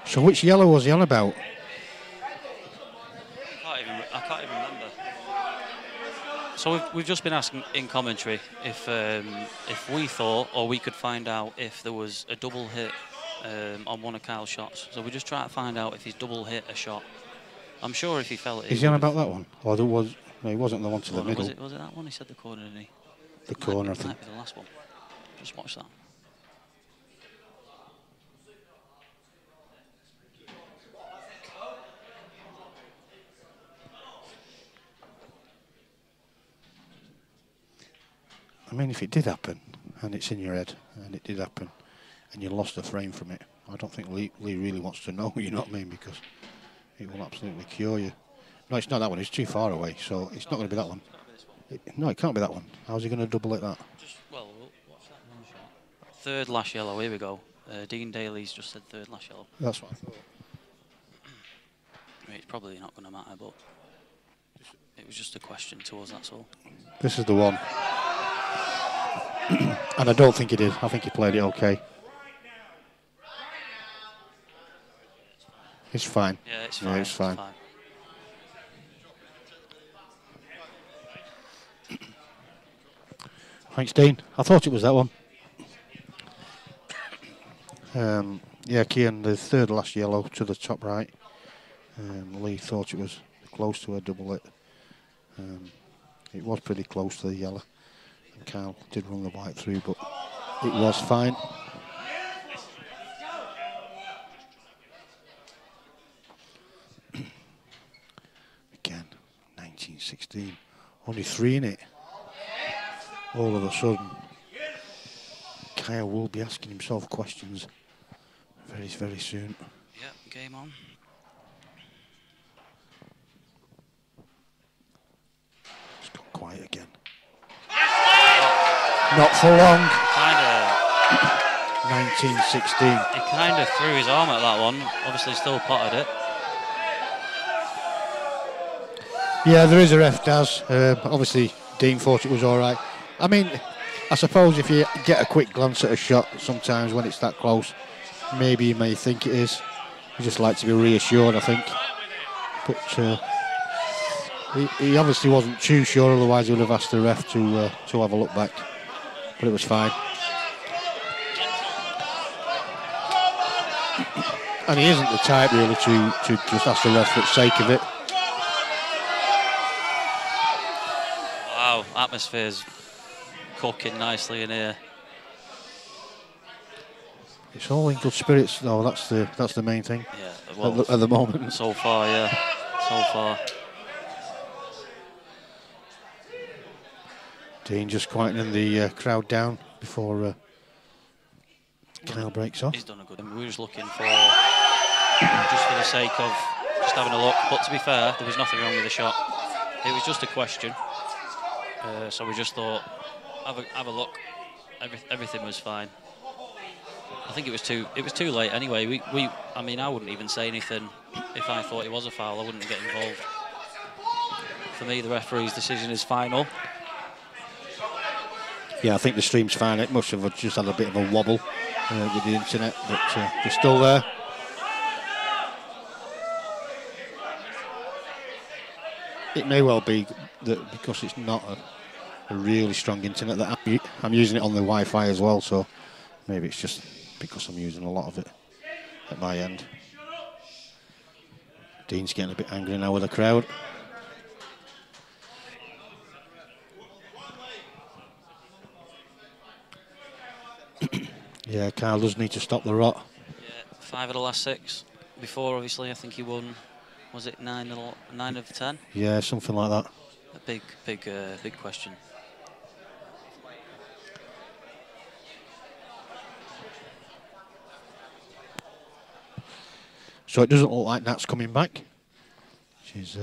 So which yellow was he on about? I can't even remember. So we've just been asking in commentary if we thought, or we could find out if there was a double hit on one of Kyle's shots. So we just try to find out if he's double hit a shot. I'm sure if he felt it. Is he on about that one? Or there was? No, he wasn't the one to the middle. Was it that one? He said the corner, didn't he? The corner, I think. Might be the last one. Just watch that. I mean, if it did happen, and it's in your head, and it did happen, and you lost a frame from it, I don't think Lee really wants to know, you know what I mean, because it will absolutely cure you. No, it's not that one, it's too far away, so it's not going to be that one. No, it can't be that one. How's he going to double it that? Well, watch that one shot. Third last yellow, here we go. Dean Daly's just said third last yellow. That's what I thought. I mean, it's probably not going to matter, but it was just a question to us, that's all. This is the one. And I don't think he did. I think he played it okay. It's fine. Yeah, it's fine. Yeah, it's fine. Thanks, Dean. I thought it was that one. Yeah, Kian, the third last yellow to the top right. Lee thought it was close to a double hit. It was pretty close to the yellow. And Kyle did run the white through, but it was fine. Again, 1916. Only 3 in it. All of a sudden, Kyle will be asking himself questions very, very soon. Yep, game on. It's gone quiet again. Not for long. Kind of. 1916. He kind of threw his arm at that one. Obviously, still potted it. Yeah, there is a ref, Daz. Obviously, Dean thought it was all right. I mean, I suppose if you get a quick glance at a shot, sometimes when it's that close, maybe you may think it is. You just like to be reassured, I think. But he obviously wasn't too sure, otherwise he would have asked the ref to have a look back. But it was fine. And he isn't the type really to just ask the ref for the sake of it. Wow, atmosphere's cooking nicely in here. It's all in good spirits, though. That's the main thing. Yeah, well, at the moment. So far, yeah, so far. Dean just quietening the crowd down before Kyle breaks off. He's done a good. We were just looking for, just for the sake of just having a look. But to be fair, there was nothing wrong with the shot. It was just a question. So we just thought, have a look. Everything was fine. I think it was too late anyway. I mean, I wouldn't even say anything if I thought it was a foul. I wouldn't get involved. For me, the referee's decision is final. Yeah, I think the stream's fine. It must have just had a bit of a wobble with the internet, but they're still there. It may well be that because it's not a really strong internet that I'm using it on the Wi-Fi as well, so maybe it's just because I'm using a lot of it at my end. Dean's getting a bit angry now with the crowd. Yeah, Kyle does need to stop the rot. Yeah, 5 of the last 6. Before, obviously, I think he won. Was it 9 of 10? Yeah, something like that. A big question. So it doesn't look like Nat's coming back. She's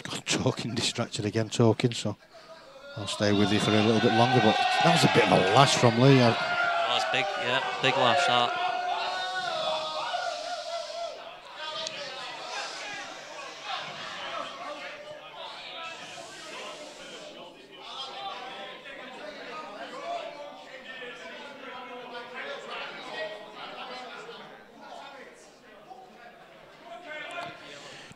got talking, distracted again, talking. So I'll stay with you for a little bit longer. But that was a bit of a lash from Lee. That's big, yeah, big lash that.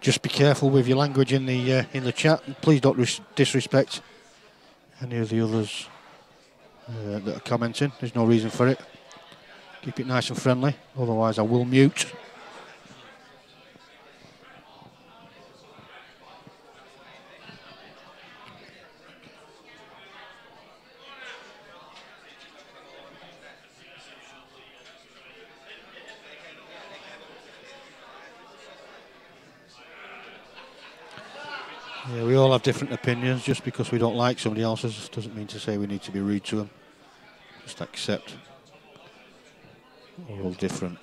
Just be careful with your language in the chat. Please don't disrespect any of the others that are commenting. There's no reason for it. Keep it nice and friendly. Otherwise, I will mute. Yeah, we all have different opinions. Just because we don't like somebody else's doesn't mean to say we need to be rude to them. Just accept we're all different.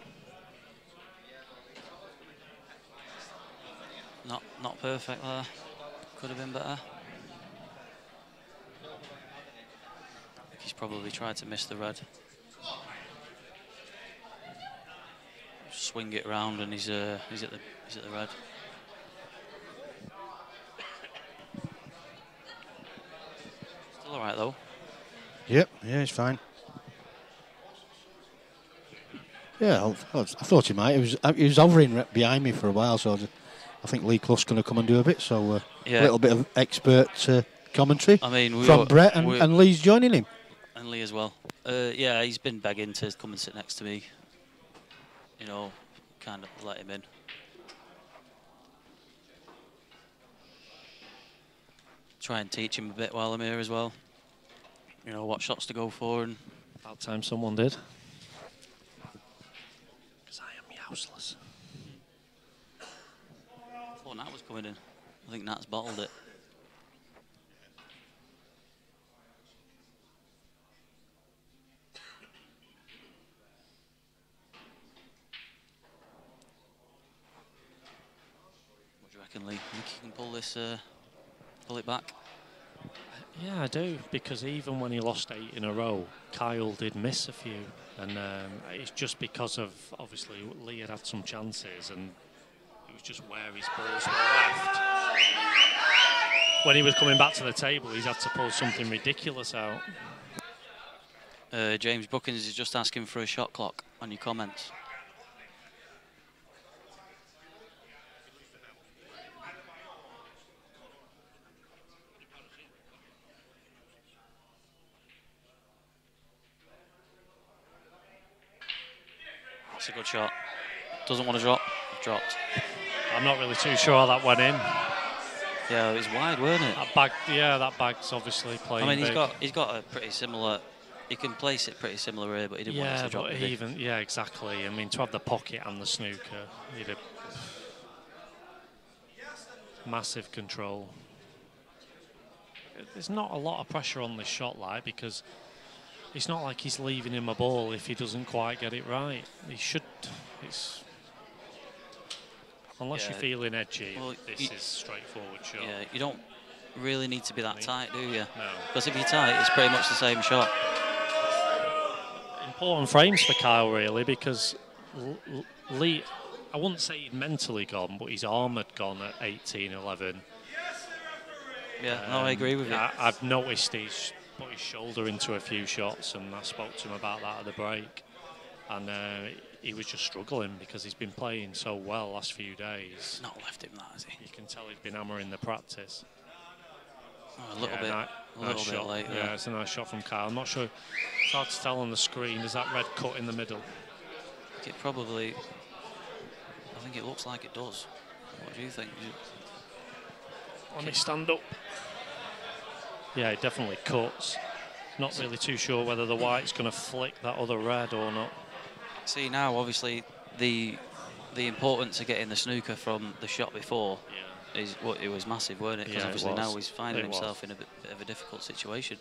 Not perfect there. Could have been better. He's probably tried to miss the red. Swing it around and he's at the red. Still all right though. Yep, yeah, he's fine. Yeah, I thought he might. He was hovering behind me for a while, so I think Lee Clough's going to come and do a bit. So yeah. A little bit of expert commentary from Brett, and Lee's joining him. And Lee as well. Yeah, he's been begging to come and sit next to me. You know, kind of let him in. Try and teach him a bit while I'm here as well. You know, what shots to go for. And about time someone did. Because I am useless. I thought Nat was coming in. I think Nat's bottled it. What do you reckon, Lee? Think you can pull this, pull it back? Yeah, I do, because even when he lost 8 in a row, Kyle did miss a few. And it's just because of, obviously, Lee had some chances and it was just where his balls were left. When he was coming back to the table, he's had to pull something ridiculous out. James Buckins is just asking for a shot clock on your comments. That's a good shot. Doesn't want to drop. Dropped. I'm not really too sure how that went in. Yeah, it was wide, weren't it? That bag, yeah, that bag's obviously playing. I mean, big. he's got a pretty similar. He can place it pretty similar here, but he didn't want it to drop. Yeah, exactly. I mean, to have the pocket and the snooker, he'd have massive control. There's not a lot of pressure on this shot, like, because it's not like he's leaving him a ball if he doesn't quite get it right. He should. Unless you're feeling edgy, well, this is straightforward shot. Yeah, you don't really need to be that tight, do you? No. Because if you're tight, it's pretty much the same shot. Important frames for Kyle, really, because Lee, I wouldn't say he'd mentally gone, but his arm had gone at 18-11. Yeah, no, I agree with you. I've noticed he's put his shoulder into a few shots, and I spoke to him about that at the break. And he was just struggling because he's been playing so well last few days. Not left him that, has he? You can tell he's been hammering the practice. Oh, a little bit, a little bit late. Yeah, it's a nice shot from Kyle. I'm not sure. It's hard to tell on the screen. Is that red cut in the middle? I think it probably. I think it looks like it does. What do you think? Let me stand up. Yeah, it definitely cuts. Not really too sure whether the white's going to flick that other red or not. See now, obviously, the importance of getting the snooker from the shot before is what it was massive, weren't it? Because obviously now he's finding himself in a bit of a difficult situation.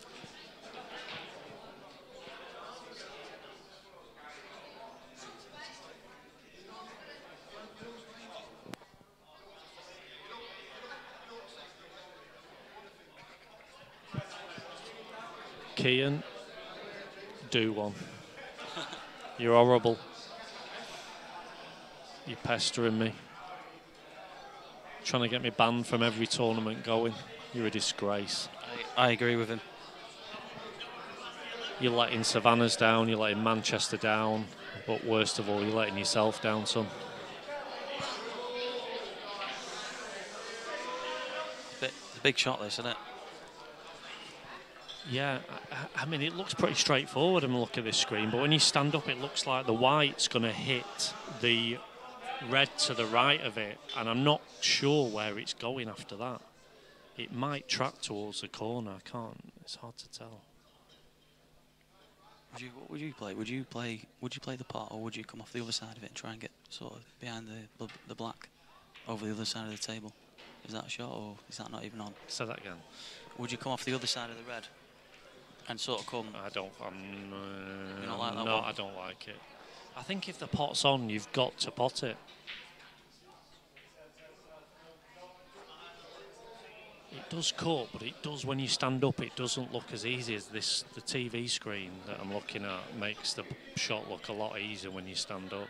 Kian, do one. You're horrible. You're pestering me. Trying to get me banned from every tournament going. You're a disgrace. I agree with him. You're letting Savannah's down, you're letting Manchester down, but worst of all, you're letting yourself down, son. It's a big shot, this, isn't it? Yeah, I mean, it looks pretty straightforward when I look at this screen, but when you stand up, it looks like the white's going to hit the red to the right of it, and I'm not sure where it's going after that. It might track towards the corner. I can't. It's hard to tell. What would you play? Would you play the pot, or would you come off the other side of it and try and get sort of behind the black over the other side of the table? Is that a shot, or is that not even on? Say that again. Would you come off the other side of the red and sort of come? I don't. You don't like that no, one? I don't like it. I think if the pot's on, you've got to pot it. It does cut, but it does when you stand up. It doesn't look as easy as this. The TV screen that I'm looking at makes the shot look a lot easier when you stand up.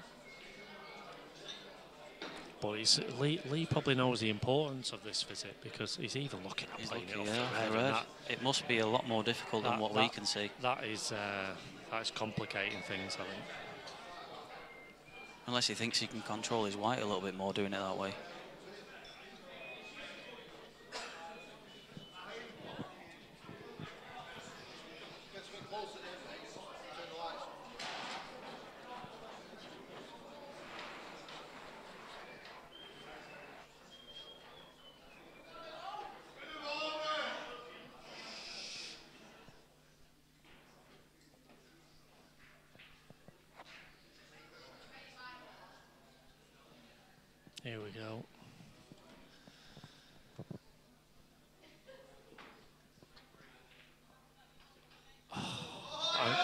But Lee probably knows the importance of this visit because he's even looking at playing it off the red. It must be a lot more difficult than what we can see. That is complicating things, I think. Unless he thinks he can control his white a little bit more doing it that way. Here we go.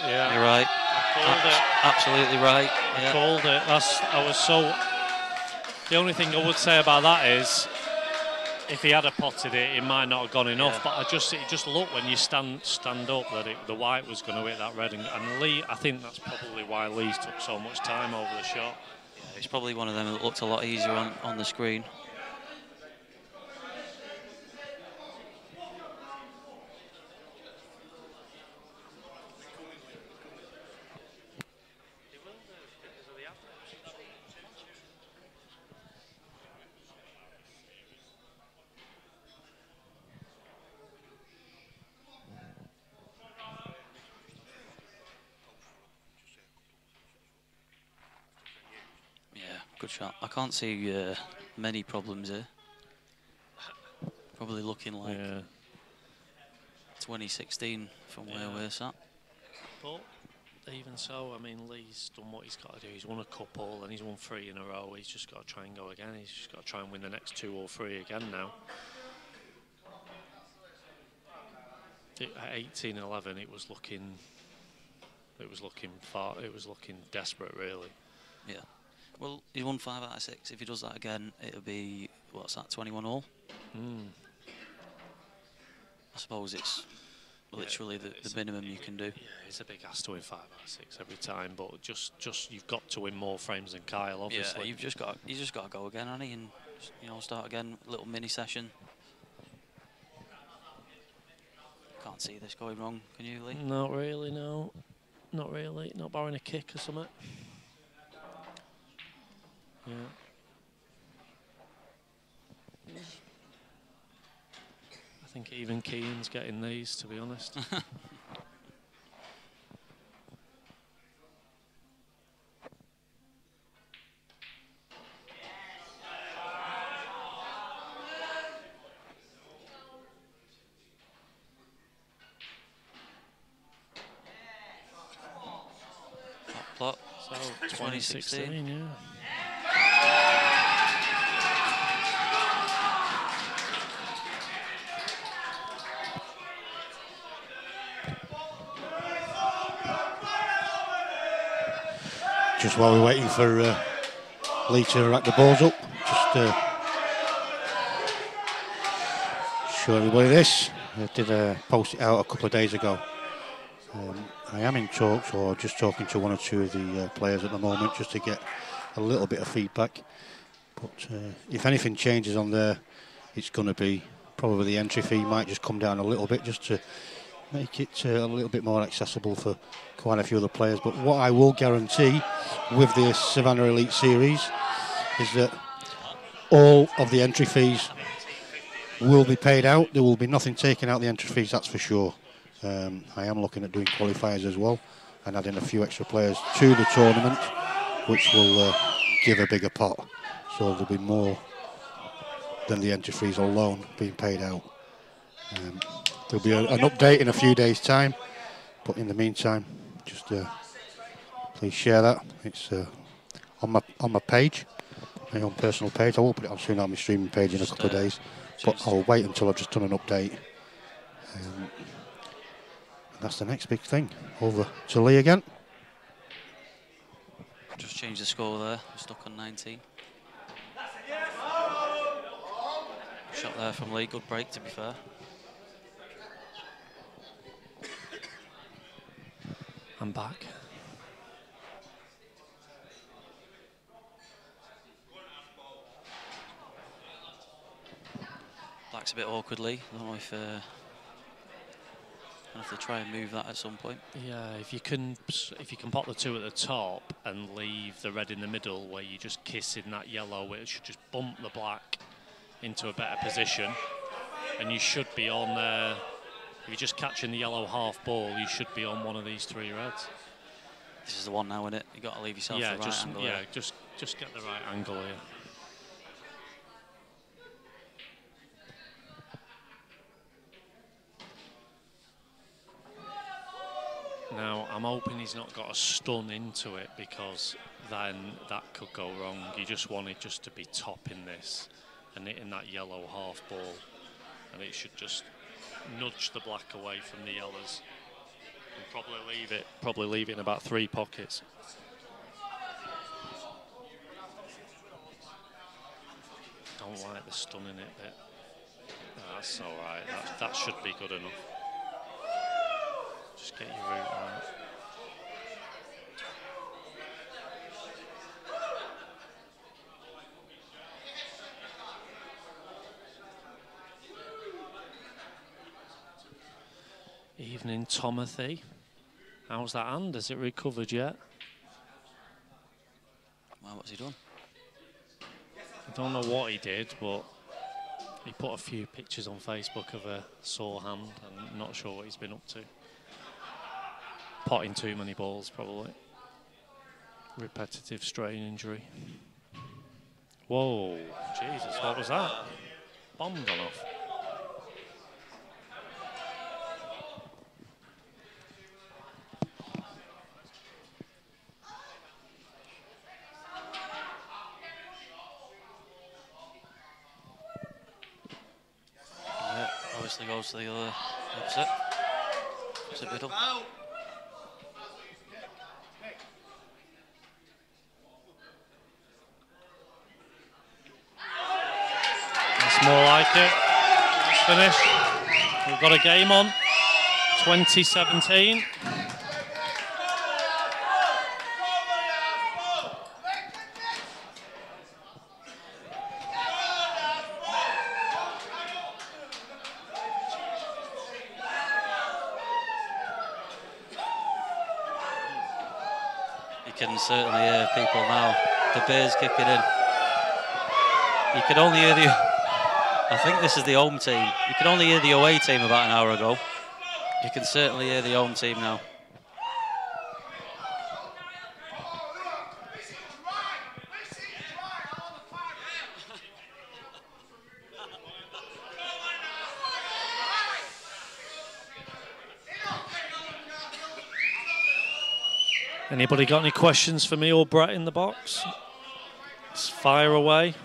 Yeah, you're right. I called it. Absolutely right. I called it. I was so. The only thing I would say about that is, if he had a potted it, it might not have gone enough. But it just looked when you stand up that the white was going to hit that red. And Lee, I think that's probably why Lee's took so much time over the shot. Yeah, it's probably one of them that looked a lot easier on the screen. Good shot. I can't see many problems here. Probably looking like 2016 from where we're sat. But even so, I mean, Lee's done what he's got to do. He's won a couple and he's won 3 in a row. He's just got to try and go again. He's just got to try and win the next 2 or 3 again now. At 18-11, it was looking desperate, really. Yeah. Well, he won 5 out of 6. If he does that again, it'll be, what's that, 21 all? I suppose it's literally the minimum you can do. Yeah, it's a big ask to win 5 out of 6 every time, but just you've got to win more frames than Kyle, obviously. Yeah, he's just got to go again, hasn't he? And start again, little mini session. Can't see this going wrong, can you, Lee? Not really, no. Not really. Not barring a kick or something. Yeah. I think even Keane's getting these, to be honest. Plot. So 2016, yeah. Just while we're waiting for Lee to rack the balls up, just show everybody this. I did post it out a couple of days ago. I am in talks, or just talking to 1 or 2 of the players at the moment, just to get a little bit of feedback. But if anything changes on there, it's going to be probably the entry fee might just come down a little bit, just to make it a little bit more accessible for quite a few other players. But what I will guarantee with the Savannah Elite Series is that all of the entry fees will be paid out. There will be nothing taken out the entry fees, that's for sure. I am looking at doing qualifiers as well and adding a few extra players to the tournament, which will give a bigger pot. So there'll be more than the entry fees alone being paid out. There'll be an update in a few days' time, but in the meantime, just please share that. It's on my page, my own personal page. I will put it on soon on my streaming page in a couple of days, but I'll wait until I've just done an update. And that's the next big thing. Over to Lee again. Just changed the score there. We're stuck on 19. Shot there from Lee. Good break, to be fair. I'm back. Black's a bit awkwardly. I don't know if I'll have to try and move that at some point. Yeah, if you can pop the 2 at the top and leave the red in the middle, where you just kiss in that yellow, which should just bump the black into a better position, and you should be on there. If you're just catching the yellow half ball, you should be on one of these 3 reds. This is the one now, isn't it? You've got to leave yourself the right angle. Yeah, just get the right angle here. Now, I'm hoping he's not got a stun into it, because then that could go wrong. You just want it just to be topping this and hitting that yellow half ball, and it should just nudge the black away from the yellows and probably leave it in about 3 pockets. Don't like the stunning it bit. That's all right. That should be good enough. Just get your route right. Evening, Timothy. How's that hand? Has it recovered yet? Well, what's he done? I don't know what he did, but he put a few pictures on Facebook of a sore hand. I'm not sure what he's been up to. Potting too many balls, probably. Repetitive strain injury. Whoa, Jesus, what was that? Bomb gone off. Yeah, obviously goes to the other opposite. Opposite middle. That's more like it. Nice finish. We've got a game on. 2017. You can certainly hear people now. The beer's kicking in. You can only hear the... I think this is the home team. You can only hear the away team about an hour ago. You can certainly hear the home team now. Anybody got any questions for me or Brett in the box? Let's fire away.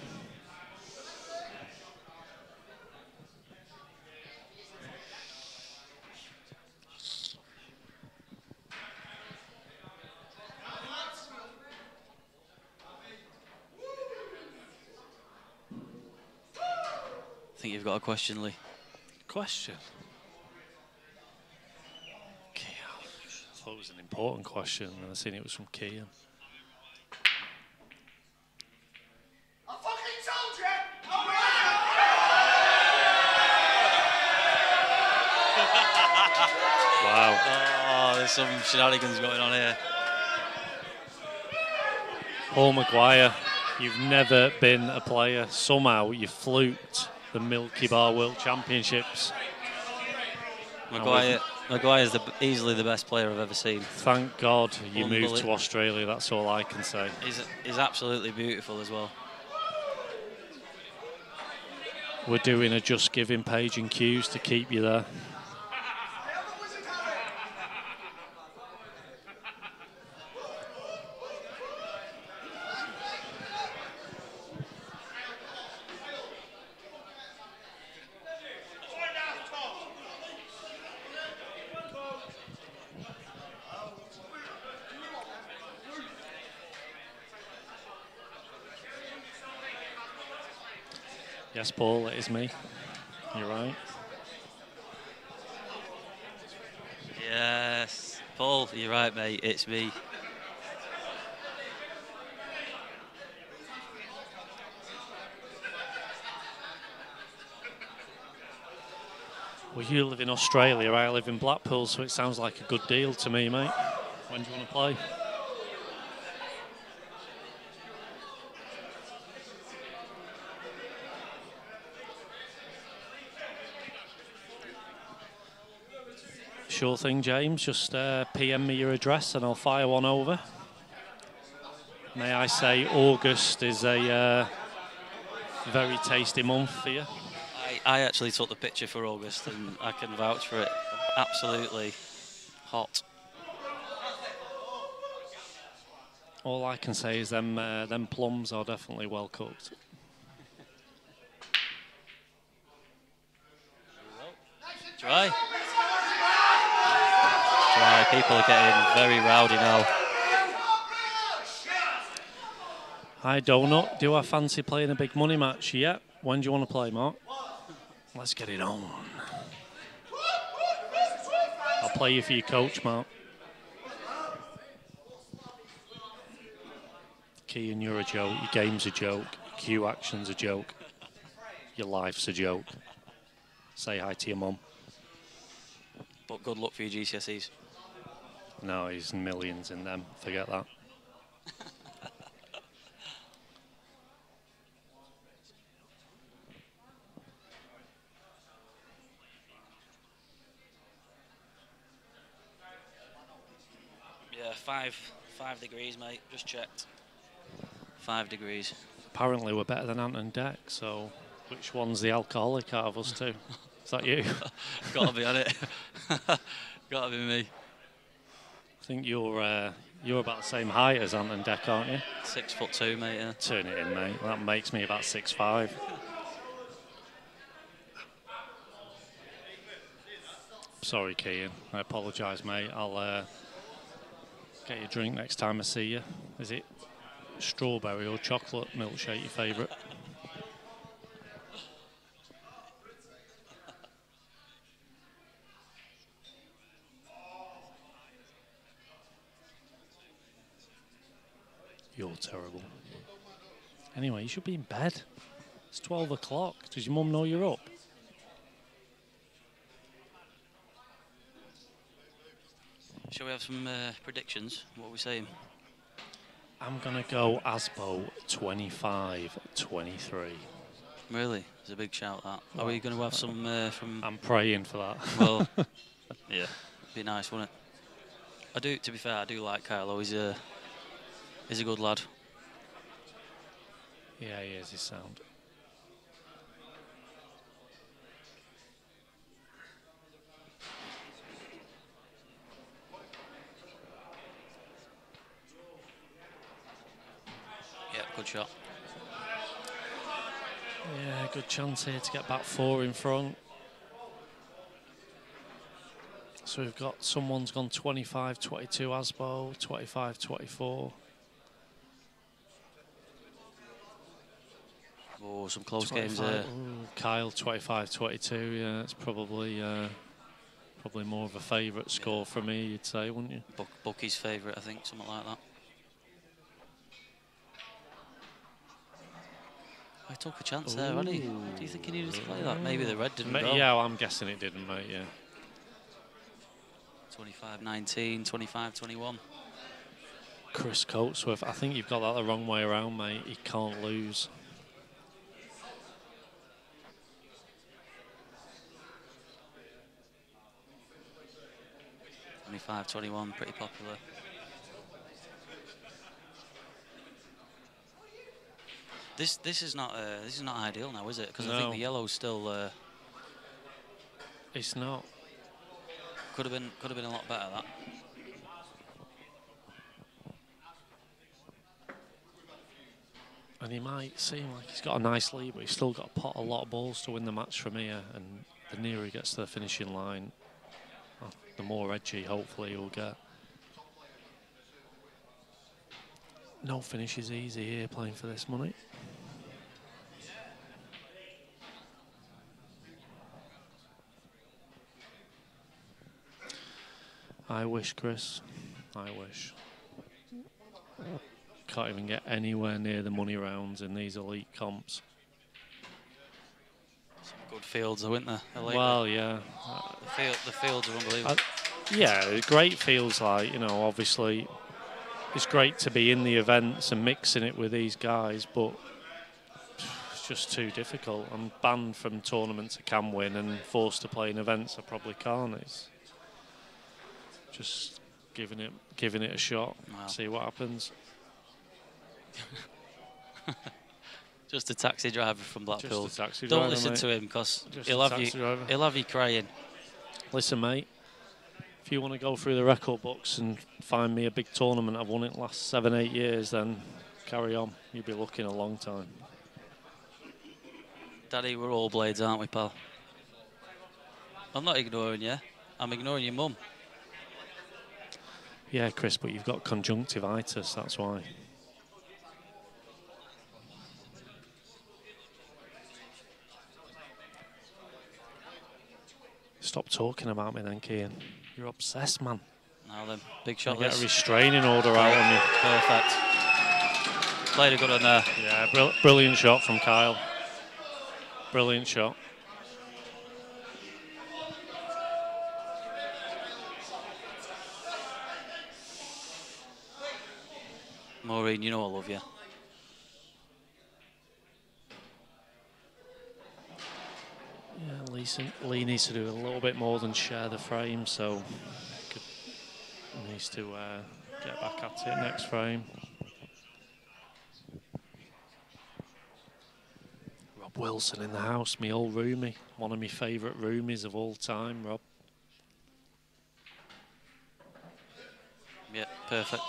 I think you've got a question, Lee. Question? Okay, I thought it was an important question, and I seen it was from Kian. Wow. Oh, there's some shenanigans going on here. Paul Maguire, you've never been a player. Somehow you fluked the Milky Bar World Championships. Maguire's easily the best player I've ever seen. Thank God you moved to Australia, that's all I can say. He's absolutely beautiful as well. We're doing a Just Giving page in Q's to keep you there. Yes, Paul, it is me. You're right. Yes. Paul, you're right, mate. It's me. Well, you live in Australia, I live in Blackpool, so it sounds like a good deal to me, mate. When do you want to play? Sure thing, James. Just PM me your address and I'll fire one over. May I say August is a very tasty month for you. I actually took the picture for August and I can vouch for it. Absolutely hot. All I can say is them plums are definitely well cooked. Try. People are getting very rowdy now. Hi, Donut. Do I fancy playing a big money match? Yeah. When do you want to play, Mark? Let's get it on. I'll play you for your coach, Mark. Kean, you're a joke. Your game's a joke. Your Q action's a joke. Your life's a joke. Say hi to your mum. But good luck for your GCSEs. No, he's millions in them. Forget that. Yeah, 5 degrees, mate. Just checked. 5 degrees. Apparently we're better than Ant and Deck, so which one's the alcoholic out of us two? Is that you? Gotta be on it. Gotta be me. I think you're about the same height as Ant and Deck, aren't you? 6'2", mate, yeah. Turn it in, mate. That makes me about 6'5". Sorry, Kean. I apologise, mate. I'll get you a drink next time I see you. Is it strawberry or chocolate milkshake your favourite? You're terrible. Anyway, you should be in bed. It's 12 o'clock. Does your mum know you're up? Shall we have some predictions? What are we saying? I'm going to go Asbo 25-23. Really? It's a big shout, that. Are we going to have some from... I'm praying for that. Well, yeah. Be nice, wouldn't it? To be fair, I do like Kylo. He's a good lad. Yeah, he is, his sound. Yeah, good shot. Yeah, good chance here to get back 4 in front. So we've got someone's gone 25-22 Asbo, 25-24. Oh, some close games there. Kyle 25-22. Yeah, it's probably more of a favourite score for me, you'd say, wouldn't you? Bucky's favourite, I think, something like that. I took a chance there, hadn't he? Do you think he needed to play that? Maybe the red didn't go. Yeah, well, I'm guessing it didn't, mate, yeah. 25-19, 25-21. Chris Coatsworth, I think you've got that the wrong way around, mate. He can't lose. (25-21), pretty popular. This is not ideal now, is it? Because I think the yellow's still. It's not. Could have been a lot better, that. And he might seem like he's got a nice lead, but he's still got to pot a lot of balls to win the match from here. And the nearer he gets to the finishing line, the more edgy, hopefully, he'll get. No finish is easy here playing for this money. I wish, Chris. I wish. Can't even get anywhere near the money rounds in these elite comps. Some good fields, though, isn't there? Well, yeah. The fields are unbelievable. Yeah, great fields, like, you know, obviously it's great to be in the events and mixing it with these guys, but it's just too difficult. I'm banned from tournaments I can win and forced to play in events I probably can't. It's just giving it a shot, see what happens. Just a taxi driver from Blackpool. Just a taxi Don't driver, listen mate. to him, because he'll Driver. have you crying. Listen, mate, if you want to go through the record books and find me a big tournament I've won it the last 7-8 years, then carry on. You'll be looking a long time. Daddy, we're all blades, aren't we, pal? I'm not ignoring you. I'm ignoring your mum. Yeah, Chris, but you've got conjunctivitis, that's why. Stop talking about me then, Kian. You're obsessed, man. Now then, big shot. Get a restraining order out on you. Perfect. Played a good one there. Yeah, brilliant shot from Kyle. Brilliant shot. Maureen, you know I love you. Yeah, Lee needs to do a little bit more than share the frame, so needs to get back at it next frame. Rob Wilson in the house, me old roomie, one of my favourite roomies of all time, Rob. Yeah, perfect.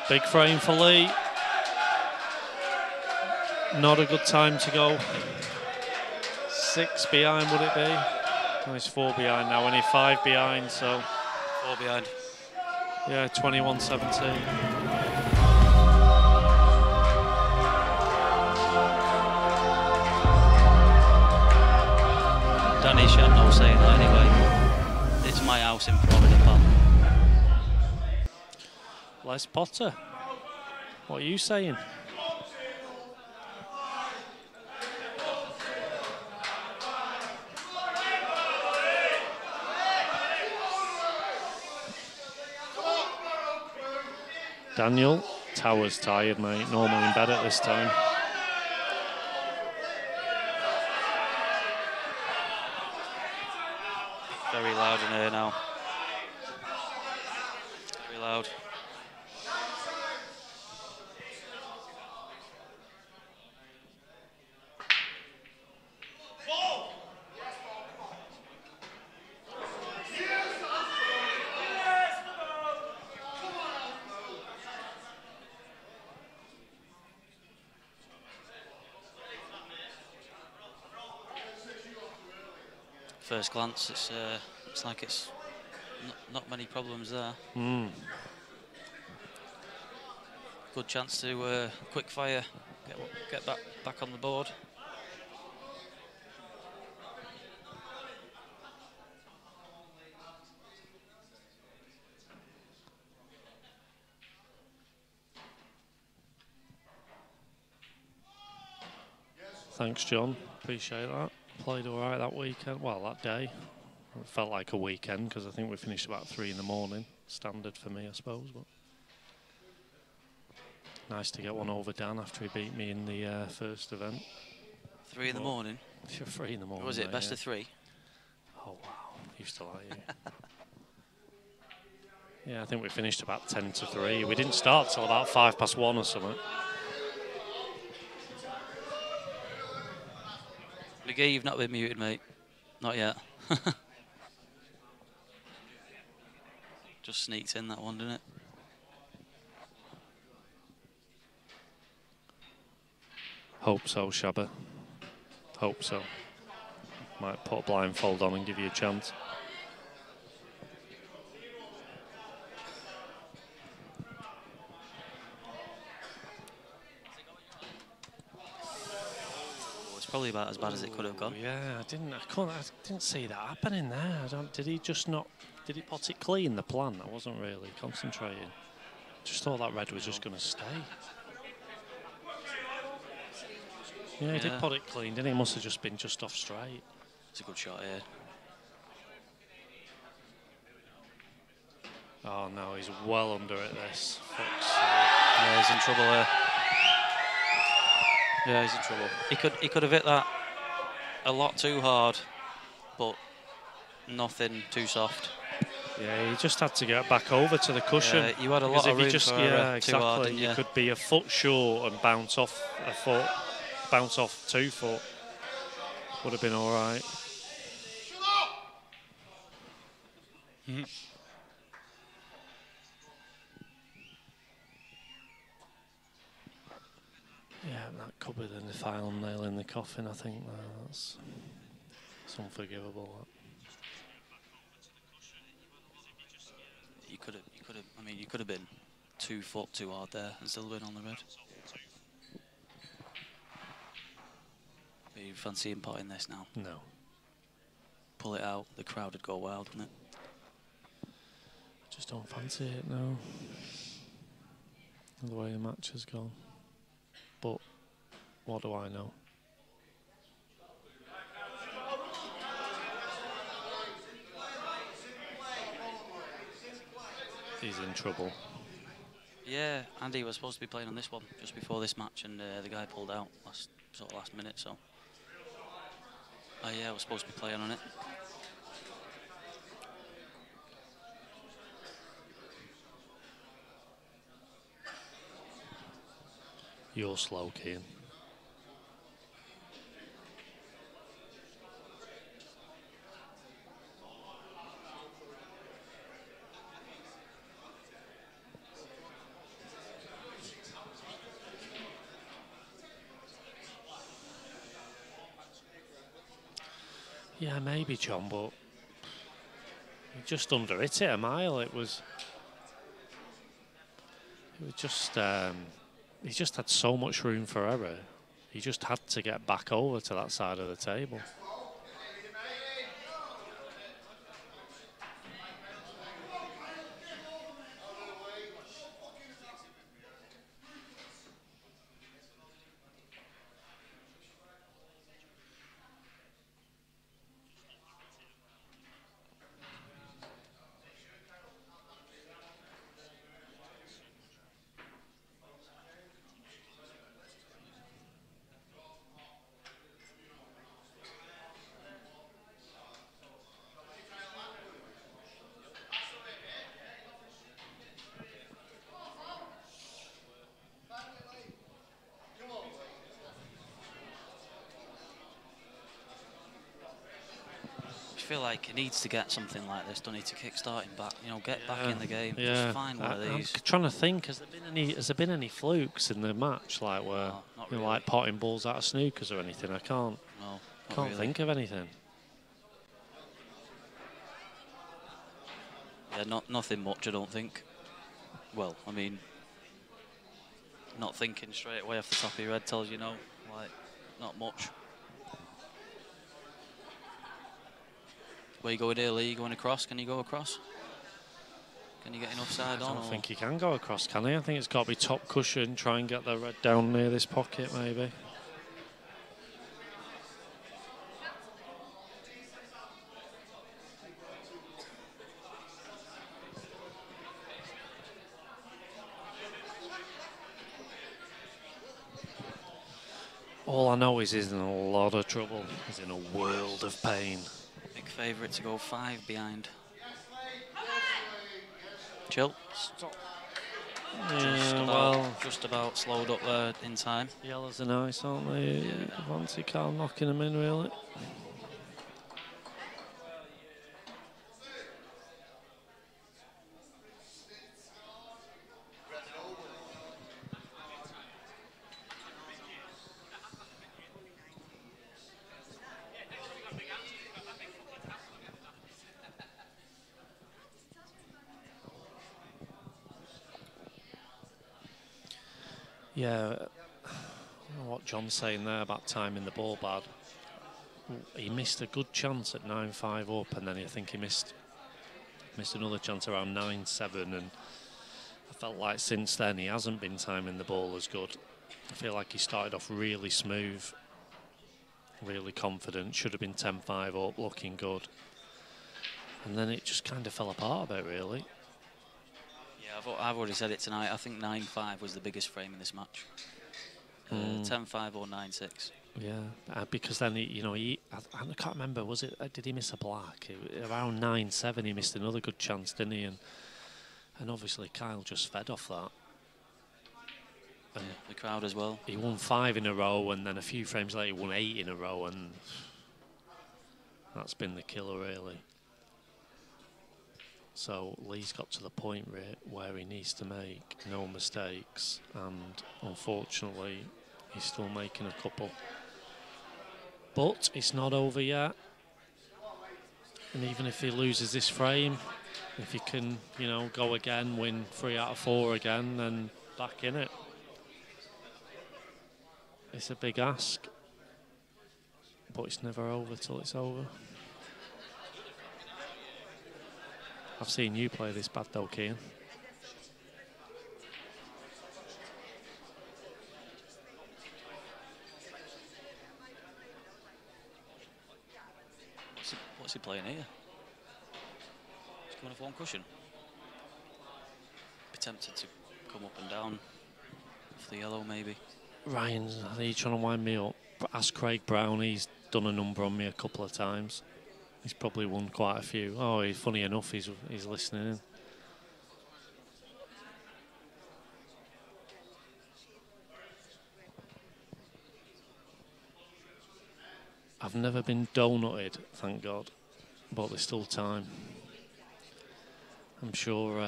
Big frame for Lee. Not a good time to go. 6 behind would it be? No, he's 4 behind now, only 5 behind, so. 4 behind. Yeah, 21-17. Danny Shannon saying that anyway. It's my house in Florida, pal. Les Potter, what are you saying? Daniel, Tower's tired, mate. Normally in bed at this time. Very loud in here now. Very loud. First glance, it's like it's not many problems there. Good chance to quick fire, get back on the board. Thanks, John. Appreciate that. Played all right that weekend. Well, that day. It felt like a weekend because I think we finished about 3 in the morning. Standard for me, I suppose. But nice to get one over Dan after he beat me in the first event. 3 in the morning? 3 in the morning. Or was it best of 3? Oh, wow. Used to like you. Yeah, I think we finished about 10 to 3. We didn't start till about 1:05 or something. McGee, you've not been muted, mate. Not yet. Just sneaked in that one, didn't it? Hope so, Shabba. Hope so. Might put a blindfold on and give you a chance. Probably about as bad as it could have gone. Yeah, I didn't see that happening there. Did he pot it clean, the plan? I wasn't really concentrating. Just thought that red was just going to stay. Yeah, he did pot it clean, didn't he? It must have just been just off straight. It's a good shot here. Oh no, he's well under it, this. Yeah, he's in trouble here. Yeah, he's in trouble. He could have hit that a lot too hard, but nothing too soft. Yeah, he just had to get back over to the cushion. Yeah, you had a lot of room for exactly. too hard, You could be a foot short and bounce off a foot, bounce off 2 foot. Would have been all right. Yeah, that could be the final nail in the coffin, I think. That's unforgivable. You could have been 2 foot too hard there and still going on the red. Are you fancy him potting this now? No. Pull it out, the crowd would go wild, wouldn't it? I just don't fancy it, no. The way the match has gone. But what do I know? He's in trouble. Yeah, Andy was supposed to be playing on this one just before this match, and the guy pulled out last minute, so. Oh yeah, I was supposed to be playing on it. You're slow, Keane. Yeah, maybe, John, but he just underhit it a mile. It was just he just had so much room for error. He just had to get back over to that side of the table. I feel like he needs to get something like this, don't he, to kick-start him back, you know, get back in the game, Yeah. just find one of these. I'm trying to think, has there been any flukes in the match, like where, No, not you know, really. like potting balls out of snookers or anything? I can't really. think of anything. Yeah, nothing much, I don't think. Well, I mean, not thinking straight away off the top of your head tells you no, like, not much. Where you going here, Lee? You going across? Can you go across? Can you get enough side on? I don't think he can go across, can he? I think it's got to be top cushion, try and get the red down near this pocket, maybe. All I know is he's in a lot of trouble. He's in a world of pain. Big favourite to go 5 behind. Chill. Yeah, just about slowed up there in time. Yellows are nice, aren't they? Yeah. Fancy car knocking them in, really. Yeah, I don't know what John's saying there about timing the ball bad. He missed a good chance at 9-5 up, and then I think he missed another chance around 9-7, and I felt like since then he hasn't been timing the ball as good. I feel like he started off really smooth, really confident, should have been 10-5 up, looking good. And then it just kind of fell apart a bit, really. Yeah, I've already said it tonight. I think 9-5 was the biggest frame in this match. 10-5 or 9-6. Yeah, because then I can't remember. Was it? Did he miss a black? Around 9-7, he missed another good chance, didn't he? And obviously Kyle just fed off that. And yeah, the crowd as well. He won 5 in a row, and then a few frames later he won 8 in a row, and that's been the killer, really. So Lee's got to the point where he needs to make no mistakes, and unfortunately he's still making a couple. But it's not over yet, and even if he loses this frame, If you can, you know, go again, win 3 out of 4 again, then back in it. It's a big ask, but it's never over till it's over. I've seen you play this bad though, Keane. What's he playing here? He's coming off one cushion. Be tempted to come up and down off the yellow, maybe. Ryan's, I think he's trying to wind me up. But ask Craig Brown, he's done a number on me a couple of times. He's probably won quite a few. Oh, funny enough, he's listening in. I've never been donutted, thank God, but there's still time. I'm sure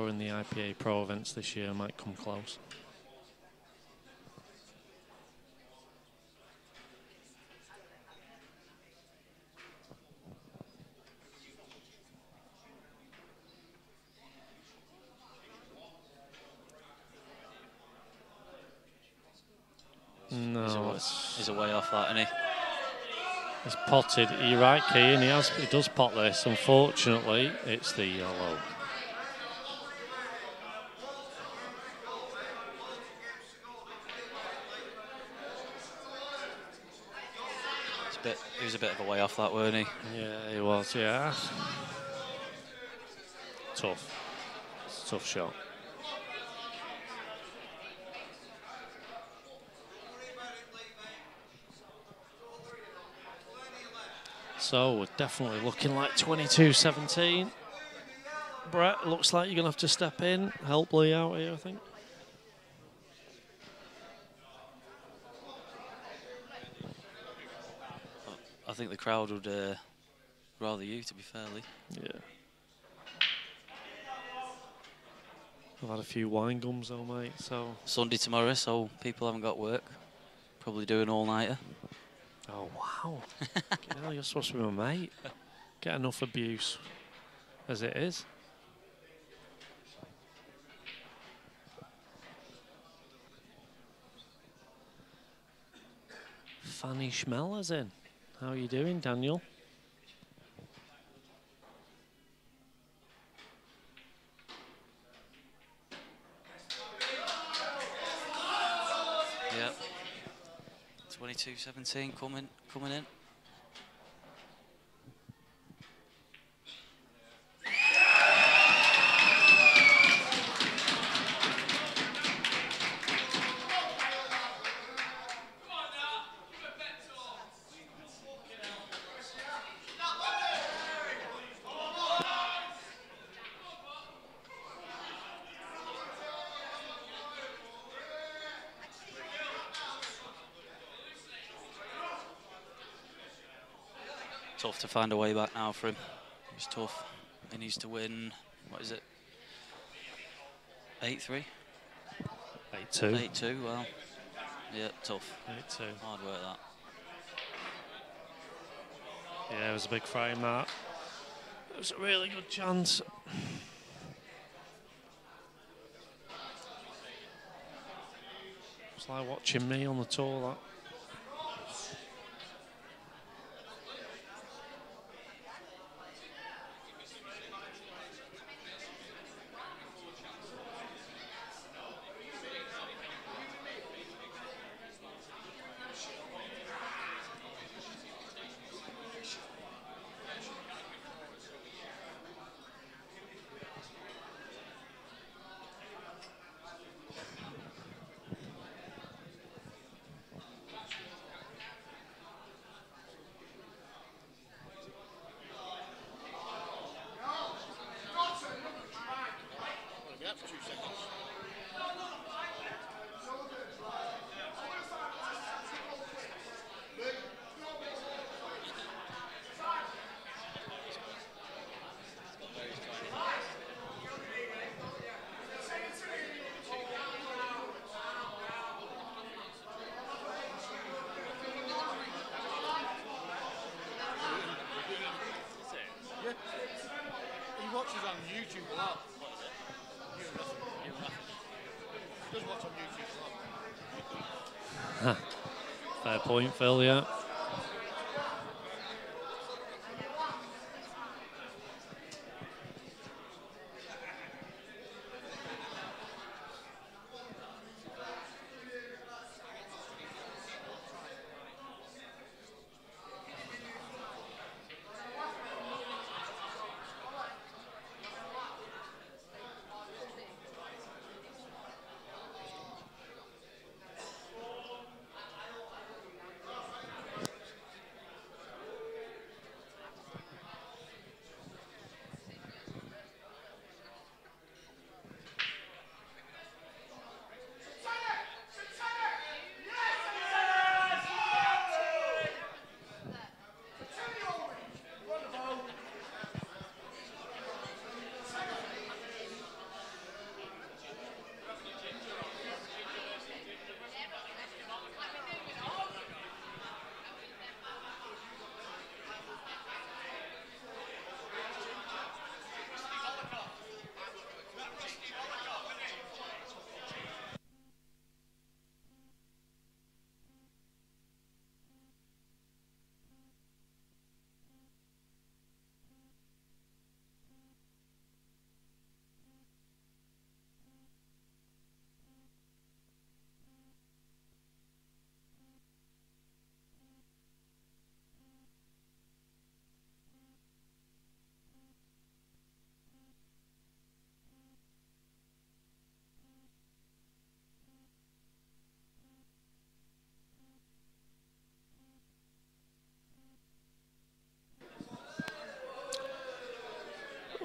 in the IPA Pro events this year I might come close. No, he's a way off that, isn't he? He's potted. You're right, Keane. He does pot this. Unfortunately, it's the yellow. He was a bit of a way off that, weren't he? Yeah, he was. Yeah. Tough. It's a tough shot. So we're definitely looking like 22-17. Brett, looks like you're going to have to step in, help Lee out here, I think. I think the crowd would rather you, to be fair, Lee. Yeah. I've had a few wine gums though, mate, so... Sunday tomorrow, so people haven't got work. Probably doing all-nighter. Oh, wow. You know, you're supposed to be my mate. Get enough abuse as it is. Fanny Schmeller's in. How are you doing, Daniel? Yep. 22-17 coming in. Tough to find a way back now for him. It's tough. He needs to win, what is it? 8-3? 8-2. 8-2, well, yeah, tough. 8-2. Hard work, that. Yeah, it was a big frame, that. It was a really good chance. It's like watching me on the tour, that. Fair point, Phil, yeah.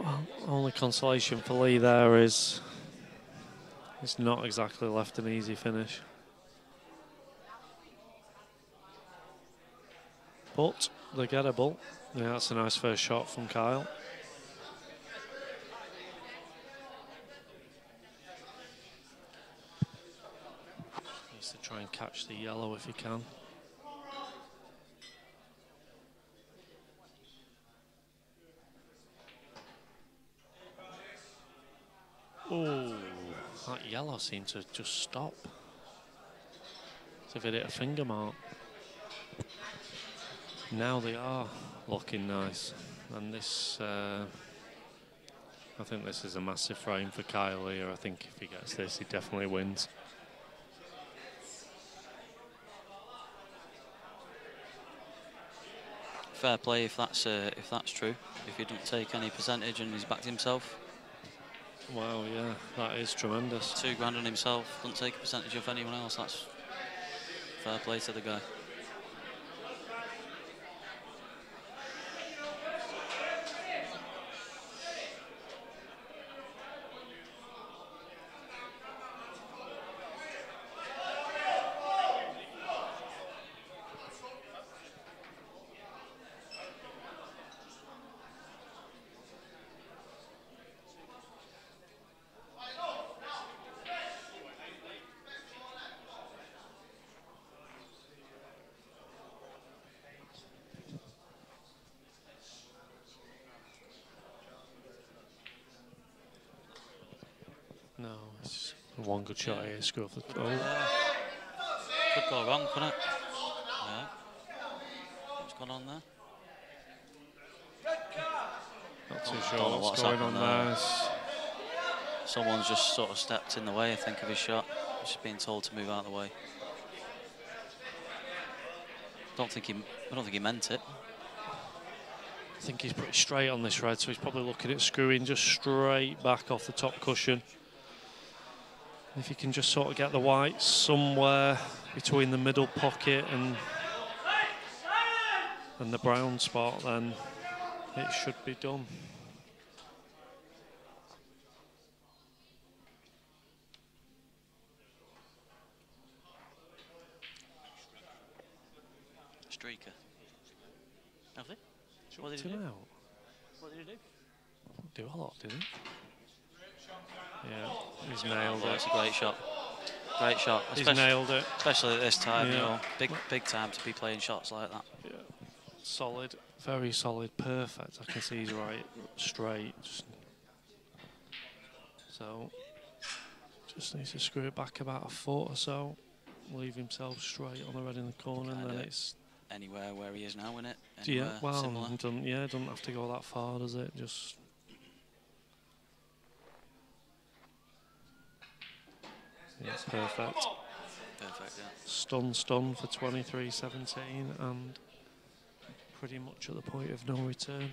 Well, only consolation for Lee there is it's not exactly left an easy finish. But they're gettable. Yeah, that's a nice first shot from Kyle. Needs to try and catch the yellow if he can. Oh, that yellow seemed to just stop. As if it hit a finger mark. Now they are looking nice. And this, I think this is a massive frame for Kyle here. I think if he gets this, he definitely wins. Fair play if that's true. If he doesn't take any percentage and he's backed himself. Wow, yeah, that is tremendous. £2 grand on himself, doesn't take a percentage of anyone else. That's fair play to the guy. No, it's one good shot here, screw off the Could go wrong, couldn't it? Yeah. What's gone on there? Not too Don't sure know what's going on there. Someone's just sort of stepped in the way, I think, of his shot. Just being told to move out of the way. I don't think he meant it. I think he's pretty straight on this red, so he's probably looking at screwing just straight back off the top cushion. If he can just sort of get the white somewhere between the middle pocket and the brown spot, then it should be done. Streaker. Have they? What did he do? What did he do? Do a lot, did he? Yeah, he's nailed Oh, it. it's a great shot. Great shot. He's nailed it. Especially at this time, Yeah. you know, big time to be playing shots like that. Yeah. Solid, very solid, perfect. I can see he's right, straight. So, Just needs to screw it back about a foot or so. Leave himself straight on the red in the corner, and then it's anywhere where he is now, isn't it? yeah. Well, similar. Doesn't have to go that far, does it? Just yeah, perfect. Perfect, yeah. Stun for 23-17, and pretty much at the point of no return.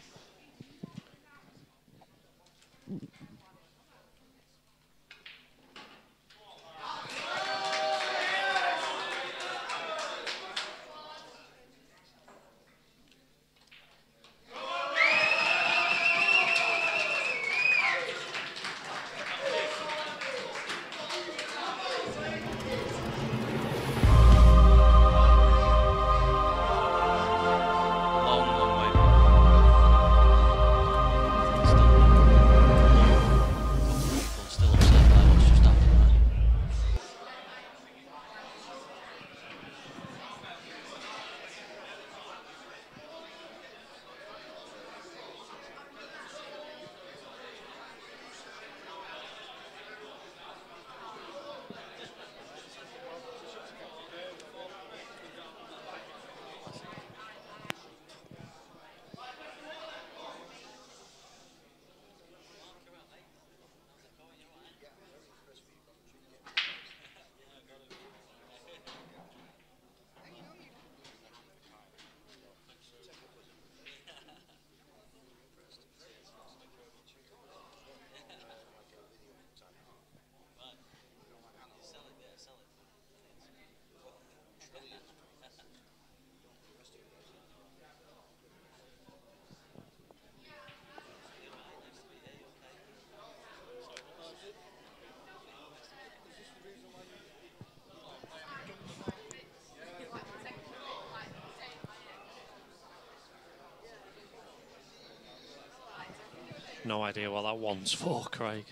No idea what that one's for, Craig.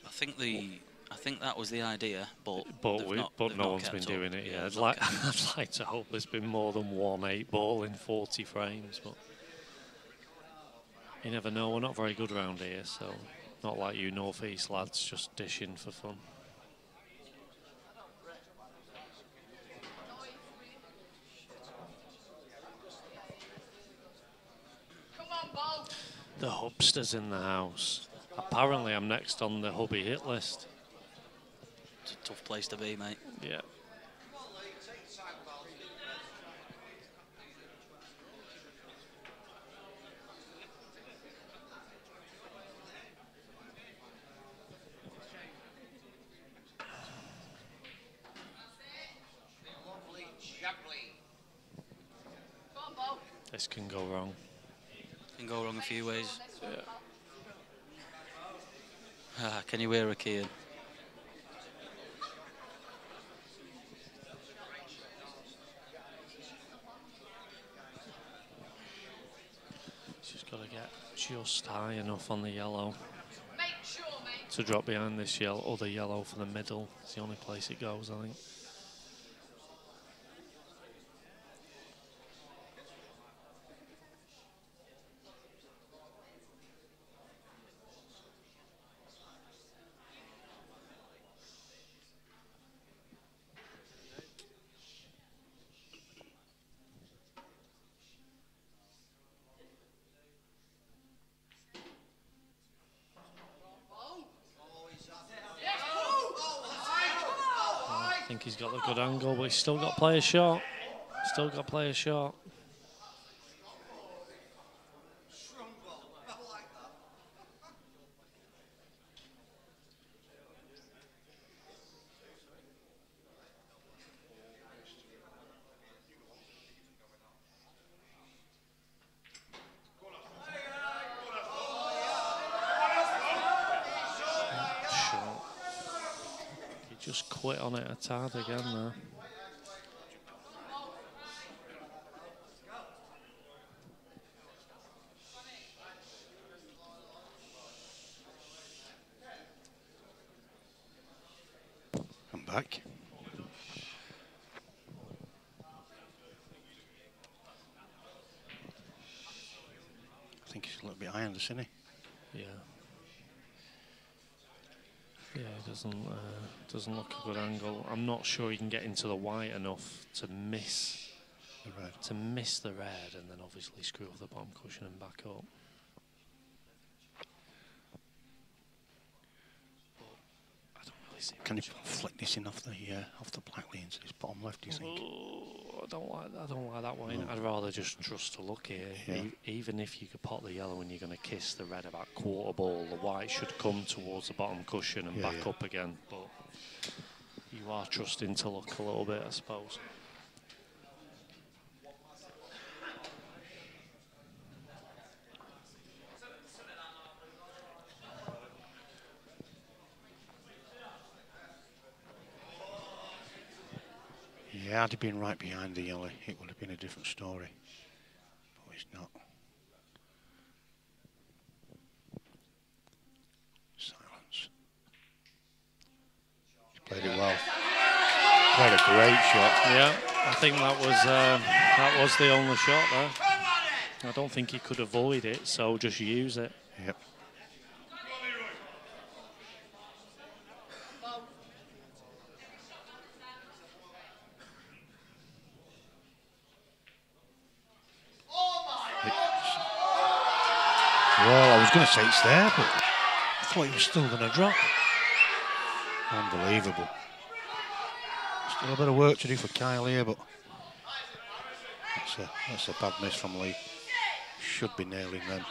I think that was the idea, but no one's been doing it. Yeah, I'd like to hope there's been more than one 8-ball in 40 frames, but you never know. We're not very good round here, so not like you North East lads just dishing for fun. The Hubster's in the house. Apparently I'm next on the hubby hit list. It's a tough place to be, mate. Yeah. This can go wrong. Can go wrong a few ways. Yeah. Can you hear a Kian? She's got to get just high enough on the yellow to drop behind this other yellow for the middle. It's the only place it goes, I think. I think he's got a good angle, but he's still got to play a shot. Still got to play a shot. Just quit on it a tad again there. I'm back. I think he's a little bit high on the cine. Yeah. Yeah, it doesn't look a good angle. I'm not sure he can get into the white enough to miss the red, and then obviously screw off the bottom cushion and back up. Can you flick this in off the black lane into this bottom left, do you think? I don't like that one. I'd rather just trust to luck here. Yeah. Even if you could pot the yellow and you're going to kiss the red about quarter ball, the white should come towards the bottom cushion and back up again. But you are trusting to luck a little bit, I suppose. Yeah, had he been right behind the yellow, it would have been a different story. But he's not. Silence. He's played it well. Played a great shot. Yeah, I think that was the only shot there. I don't think he could avoid it, so just use it. Yep. Well, I was going to say it's there, but I thought he was still going to drop. Unbelievable. Still a bit of work to do for Kyle here, but that's a bad miss from Lee. Should be nailing them.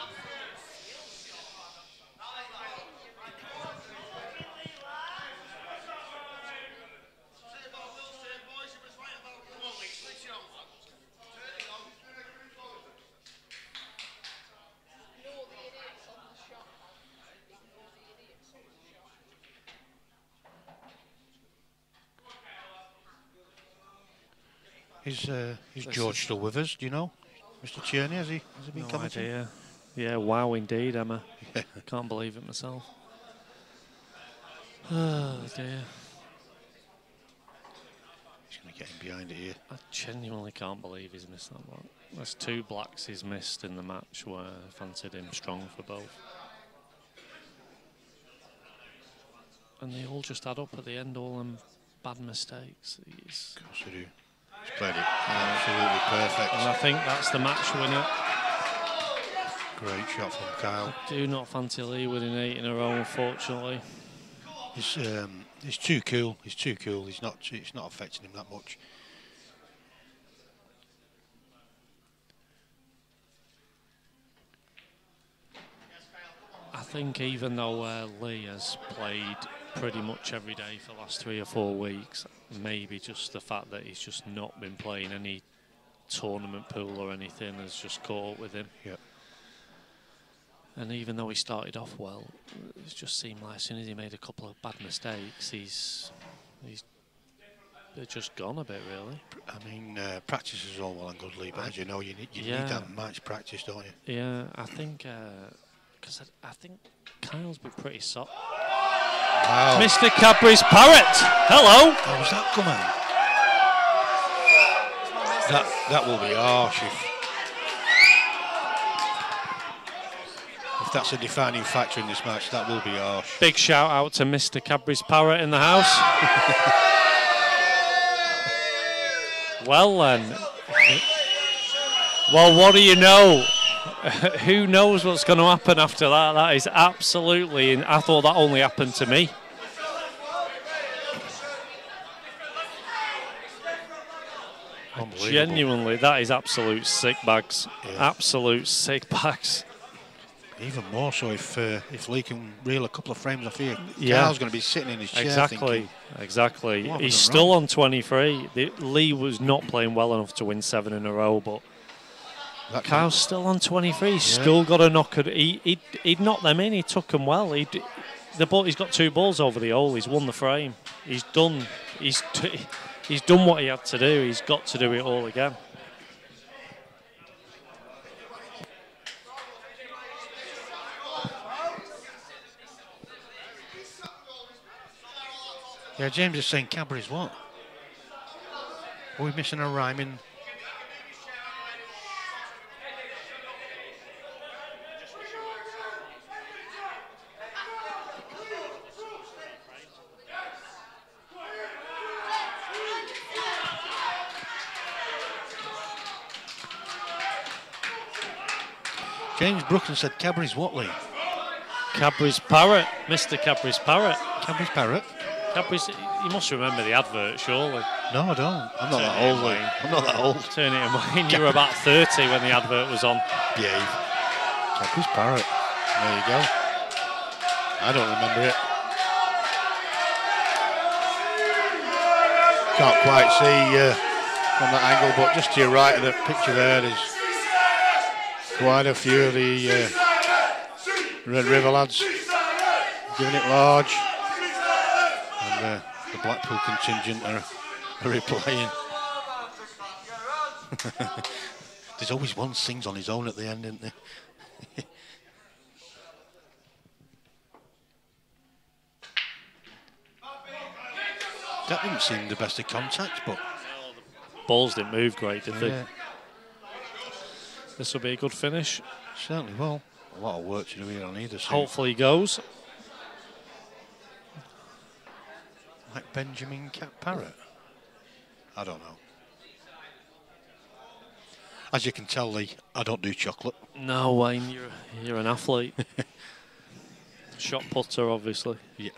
Is George still with us? Do you know, Mr. Tierney? Has he been coming? No idea. Yeah, wow, indeed, Emma. Can't believe it myself. Oh dear. He's going to get him behind it here. I genuinely can't believe he's missed that one. There's 2 blacks he's missed in the match where I fancied him strong for both. And they all just add up at the end, all them bad mistakes. Of course they do. He's played it absolutely perfect. And I think that's the match winner. Great shot from Kyle. I do not fancy Lee winning 8 in a row, unfortunately. He's too cool. He's too cool. It's not affecting him that much. I think even though Lee has played pretty much every day for the last 3 or 4 weeks, maybe just the fact that he's just not been playing any tournament pool or anything has just caught up with him. Yep. And even though he started off well, it just seemed like as soon as he made a couple of bad mistakes, they're just gone a bit, really. I mean, practice is all well and good, Lee, but as you know, you need that match practice, don't you? Yeah, I think, because I think Kyle's been pretty soft. Wow. Mr. Cadbury's Parrot, hello. How was that coming? That will be harsh if that's a defining factor in this match. That will be harsh. Big shout out to Mr. Cadbury's Parrot in the house. Well then, well, what do you know? Who knows what's going to happen after that? That is absolutely, I thought that only happened to me. Genuinely, that is absolute sick bags. Yeah. Absolute sick bags. Even more so if Lee can reel a couple of frames off here. Yeah. Kyle's going to be sitting in his chair Exactly. He's still on 23. Lee was not playing well enough to win 7 in a row, but Kyle's still on 23. He's still got a knock. He'd knocked them in. He took them well. He's got 2 balls over the hole. He's won the frame. He's done. He's done what he had to do. He's got to do it all again. Yeah, James is saying Cadbury's what? Are we missing a rhyme in? James Brookton said Cadbury's what, Lee? Cadbury's Parrot, Mr. Cadbury's Parrot. Cadbury's Parrot? Cadbury's, you must remember the advert, surely. No, I don't. I'm not that old, Lee. I'm not that old. Turn it in, Wayne. You were about 30 when the advert was on. Behave. Cadbury's Parrot. There you go. I don't remember it. Can't quite see from that angle, but just to your right of the picture there's quite a few of the Red River lads giving it large, and the Blackpool contingent are replying. There's always one sings on his own at the end, isn't there? That didn't seem the best of contacts, but balls didn't move great, did they? Yeah. This will be a good finish. Certainly will. A lot of work to do here on either side. Hopefully he goes. Like Benjamin Parrot? I don't know. As you can tell, Lee, I don't do chocolate. No, Wayne, you're an athlete. Shot putter, obviously. Yeah.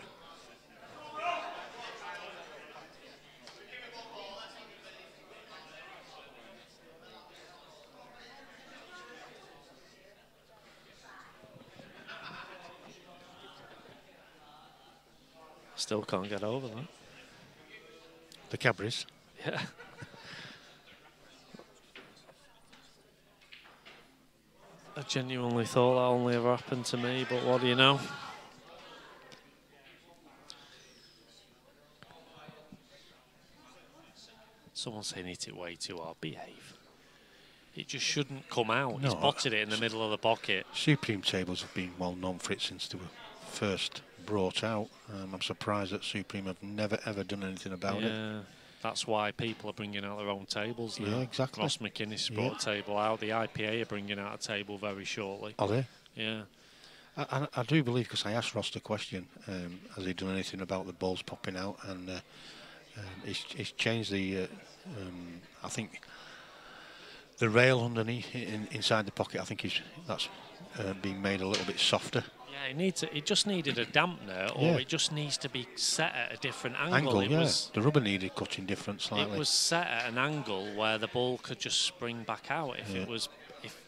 Still can't get over that. The Cadbury's? Yeah. I genuinely thought that only ever happened to me, but what do you know? Someone's saying hit it way too hard. Behave. It just shouldn't come out. No, He's potted it in the middle of the pocket. Supreme tables have been well known for it since they were first brought out. I'm surprised that Supreme have never ever done anything about it. Yeah, that's why people are bringing out their own tables now. Yeah, exactly. Ross McInnes brought a table out. The IPA are bringing out a table very shortly. Are they? Yeah. I do believe, because I asked Ross the question, has he done anything about the balls popping out, and he's changed the, I think, the rail underneath inside the pocket. I think that's being made a little bit softer. Yeah, it just needed a dampener, or it just needs to be set at a different angle. The rubber needed cutting different slightly. It was set at an angle where the ball could just spring back out.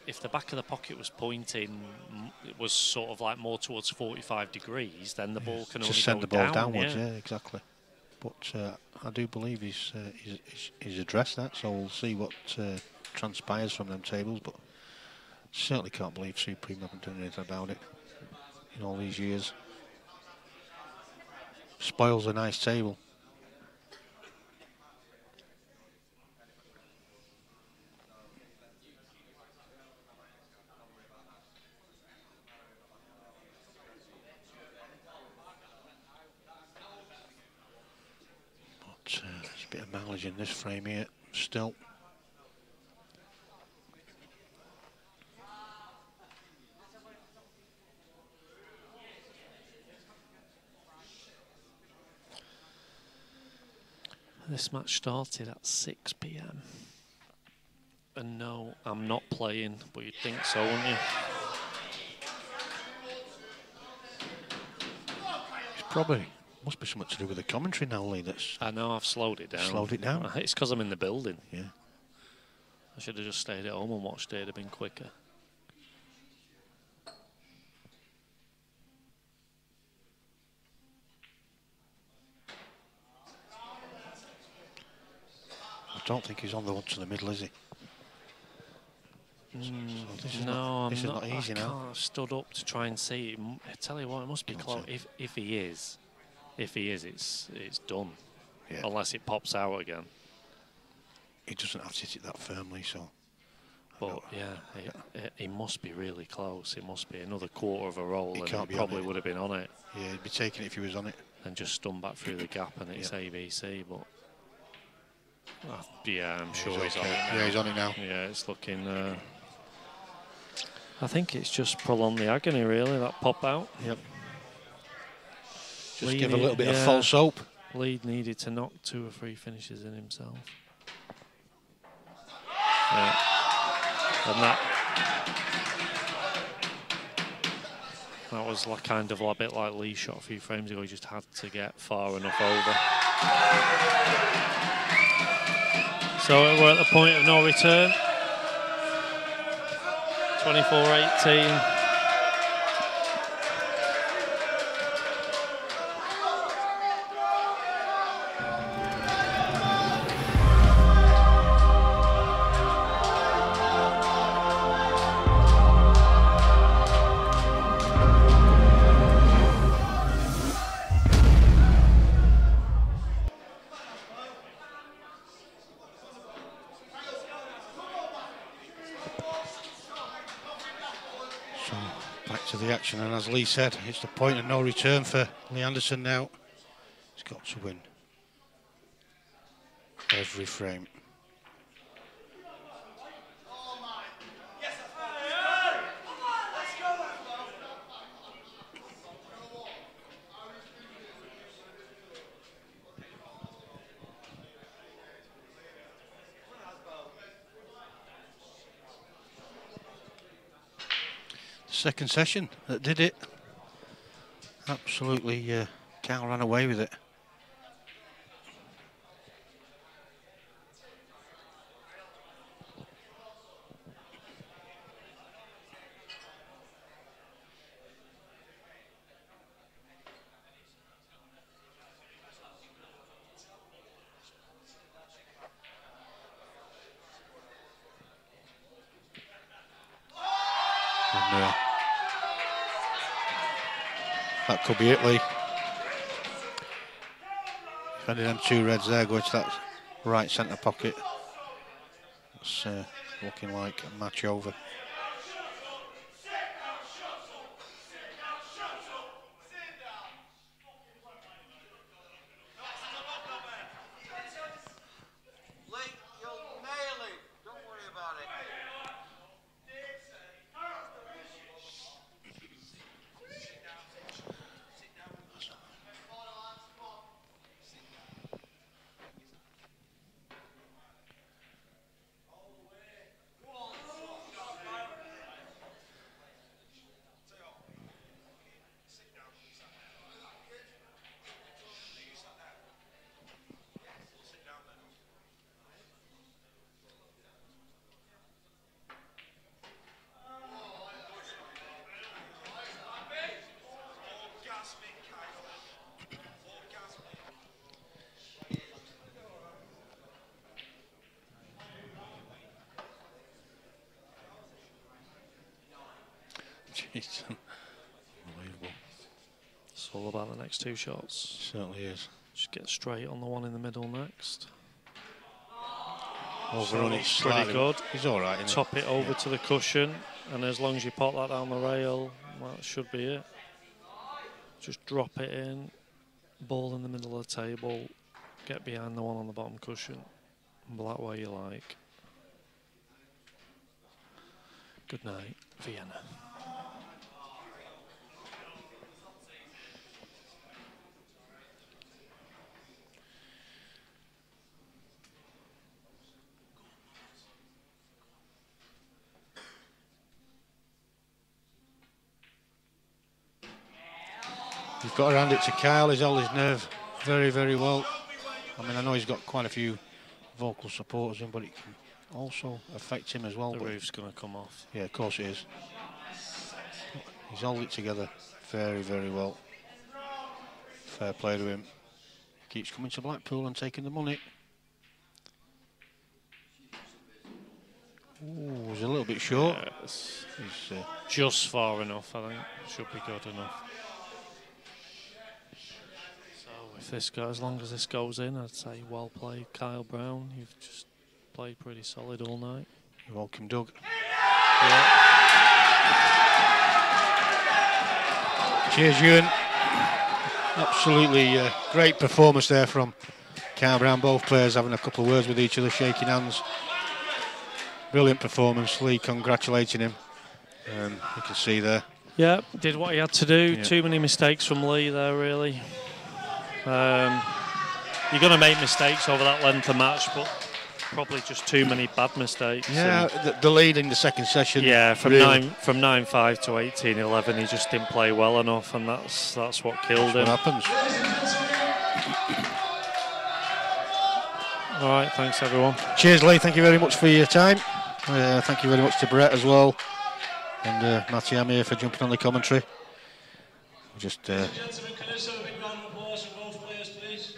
If the back of the pocket was pointing, it was sort of like more towards 45 degrees, then the ball can only just send go the ball down, downwards. Yeah, exactly. But I do believe he's addressed that, so we'll see what transpires from them tables. But certainly can't believe Supreme haven't done anything about it in all these years. Spoils a nice table. But there's a bit of mileage in this frame here still. This match started at 6 p.m. And no, I'm not playing, but you'd think so, wouldn't you? It's probably, must be something to do with the commentary now, Lee. I know, I've slowed it down. Slowed it down? It's because I'm in the building. Yeah. I should have just stayed at home and watched it. It'd have been quicker. I don't think he's on the one to the middle, is he? No, this is not easy now. I stood up to try and see. I tell you what, it must be close. If he is, it's done. Yeah. Unless it pops out again. He doesn't have to hit it that firmly, so. But yeah, he must be really close. It must be another quarter of a roll, and can't he be probably would have been on it. Yeah, he'd be taking it if he was on it. And just spun back through the gap, and it's ABC. But yeah, I'm sure he's on it now. Yeah, he's on it now. Yeah, it's looking. I think it's just prolonged the agony, really. That pop out. Yep. Just give a little bit of false hope. Lead needed to knock 2 or 3 finishes in himself. Yeah. And That was like kind of a bit like Lee's shot a few frames ago. He just had to get far enough over. So we're at the point of no return. 24-18. And as Lee said, it's the point of no return for Lee Anderson now. He's got to win every frame. Second session that did it. Absolutely, Cal ran away with it. And, that could be it, Lee. Any of them two reds there going to that right centre pocket. It's looking like a match over. Jeez, unbelievable. It's all about the next two shots. Certainly is. Just get straight on the one in the middle next. Overrun it pretty slightly. good. He's all right, isn't Top it over to the cushion, and as long as you pop that down the rail, that should be it. Just drop it in, ball in the middle of the table, get behind the one on the bottom cushion, and that way you like. Good night, Vienna. You've got to hand it to Kyle. He's held his nerve very, very well. I mean, I know he's got quite a few vocal supporters in, but it can also affect him as well. The roof's going to come off. Yeah, of course it is. He's held it together very, very well. Fair play to him. Keeps coming to Blackpool and taking the money. Ooh, he's a little bit short. Yes. He's just far enough, I think. Should be good enough. If this goes, as long as this goes in, I'd say well played, Kyle Brown. You've just played pretty solid all night. You're welcome, Doug. Yeah. Cheers, Ewan. Absolutely great performance there from Kyle Brown. Both players having a couple of words with each other, shaking hands. Brilliant performance. Lee congratulating him. You can see there. Yeah, did what he had to do. Yeah. Too many mistakes from Lee there, really. You're going to make mistakes over that length of match, but probably just too many bad mistakes. Yeah, the lead in the second session. Yeah, from really, 9-5 to 18-11, he just didn't play well enough, and that's what killed him. What happens? All right, thanks everyone. Cheers, Lee. Thank you very much for your time. Thank you very much to Brett as well, and Matty Amir for jumping on the commentary. Just. Gentlemen, can I just have a big round of applause for both players, please?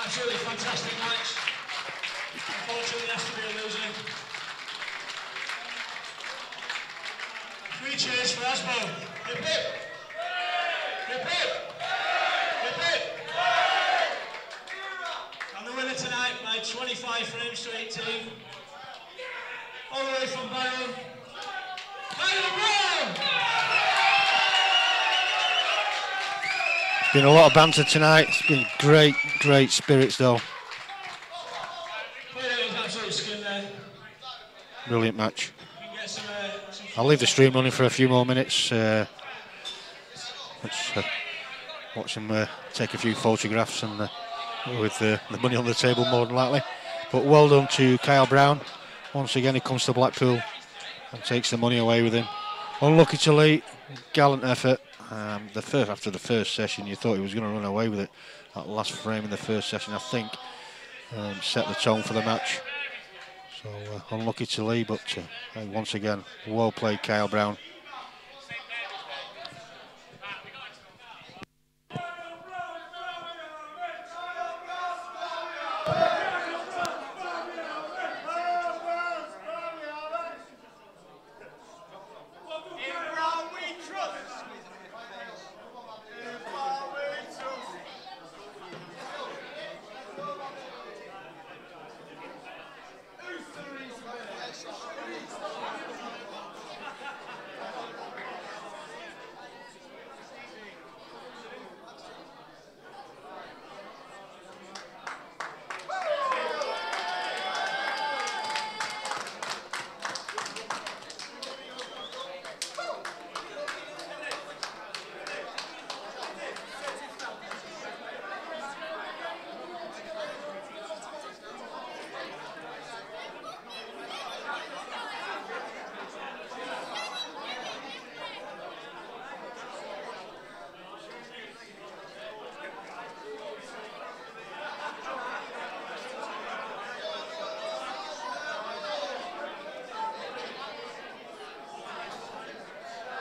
Absolutely fantastic match. Unfortunately, has to be a loser. 3 cheers for Asbo. Hip hip. Hip hip. Hip hip. And the winner tonight by 25 frames to 18. All the way from Byron. Byron Brown! Been a lot of banter tonight. It's been great spirits though. Brilliant match. I'll leave the stream running for a few more minutes. Let's watch them take a few photographs and with the money on the table more than likely. But well done to Kyle Brown. Once again he comes to Blackpool and takes the money away with him. Unlucky to Lee. Gallant effort. After the first session, you thought he was going to run away with it. That last frame in the first session, I think, set the tone for the match. So unlucky to Lee, but once again, well played, Kyle Brown.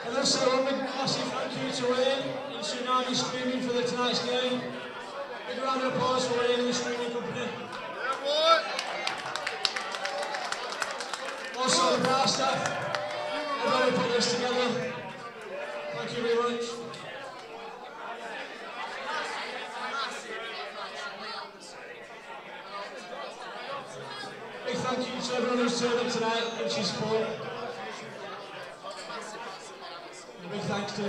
And also a big massive thank you to Wayne and Tsunami Streaming for tonight's game. Big round of applause for Wayne and the streaming company. Also the bar staff, everybody put this together. Thank you very much. Big thank you to everyone who's turned up tonight, which is support. Big thanks to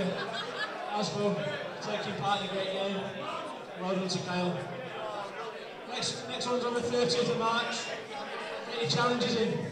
Asbo for taking part in a great game. Well done to Kyle. Next one's on the 30th of March. Get your challenges in.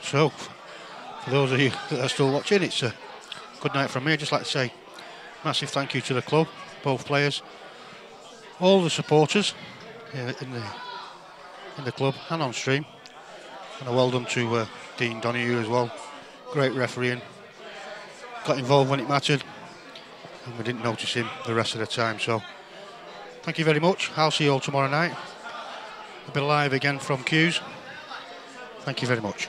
So, for those of you that are still watching, it's a good night from me. I'd just like to say massive thank you to the club, both players, all the supporters in the club and on stream, and a well done to Dean Donoghue as well. Great refereeing, got involved when it mattered, and we didn't notice him the rest of the time. So thank you very much. I'll see you all tomorrow night. We'll be live again from Q's. Thank you very much.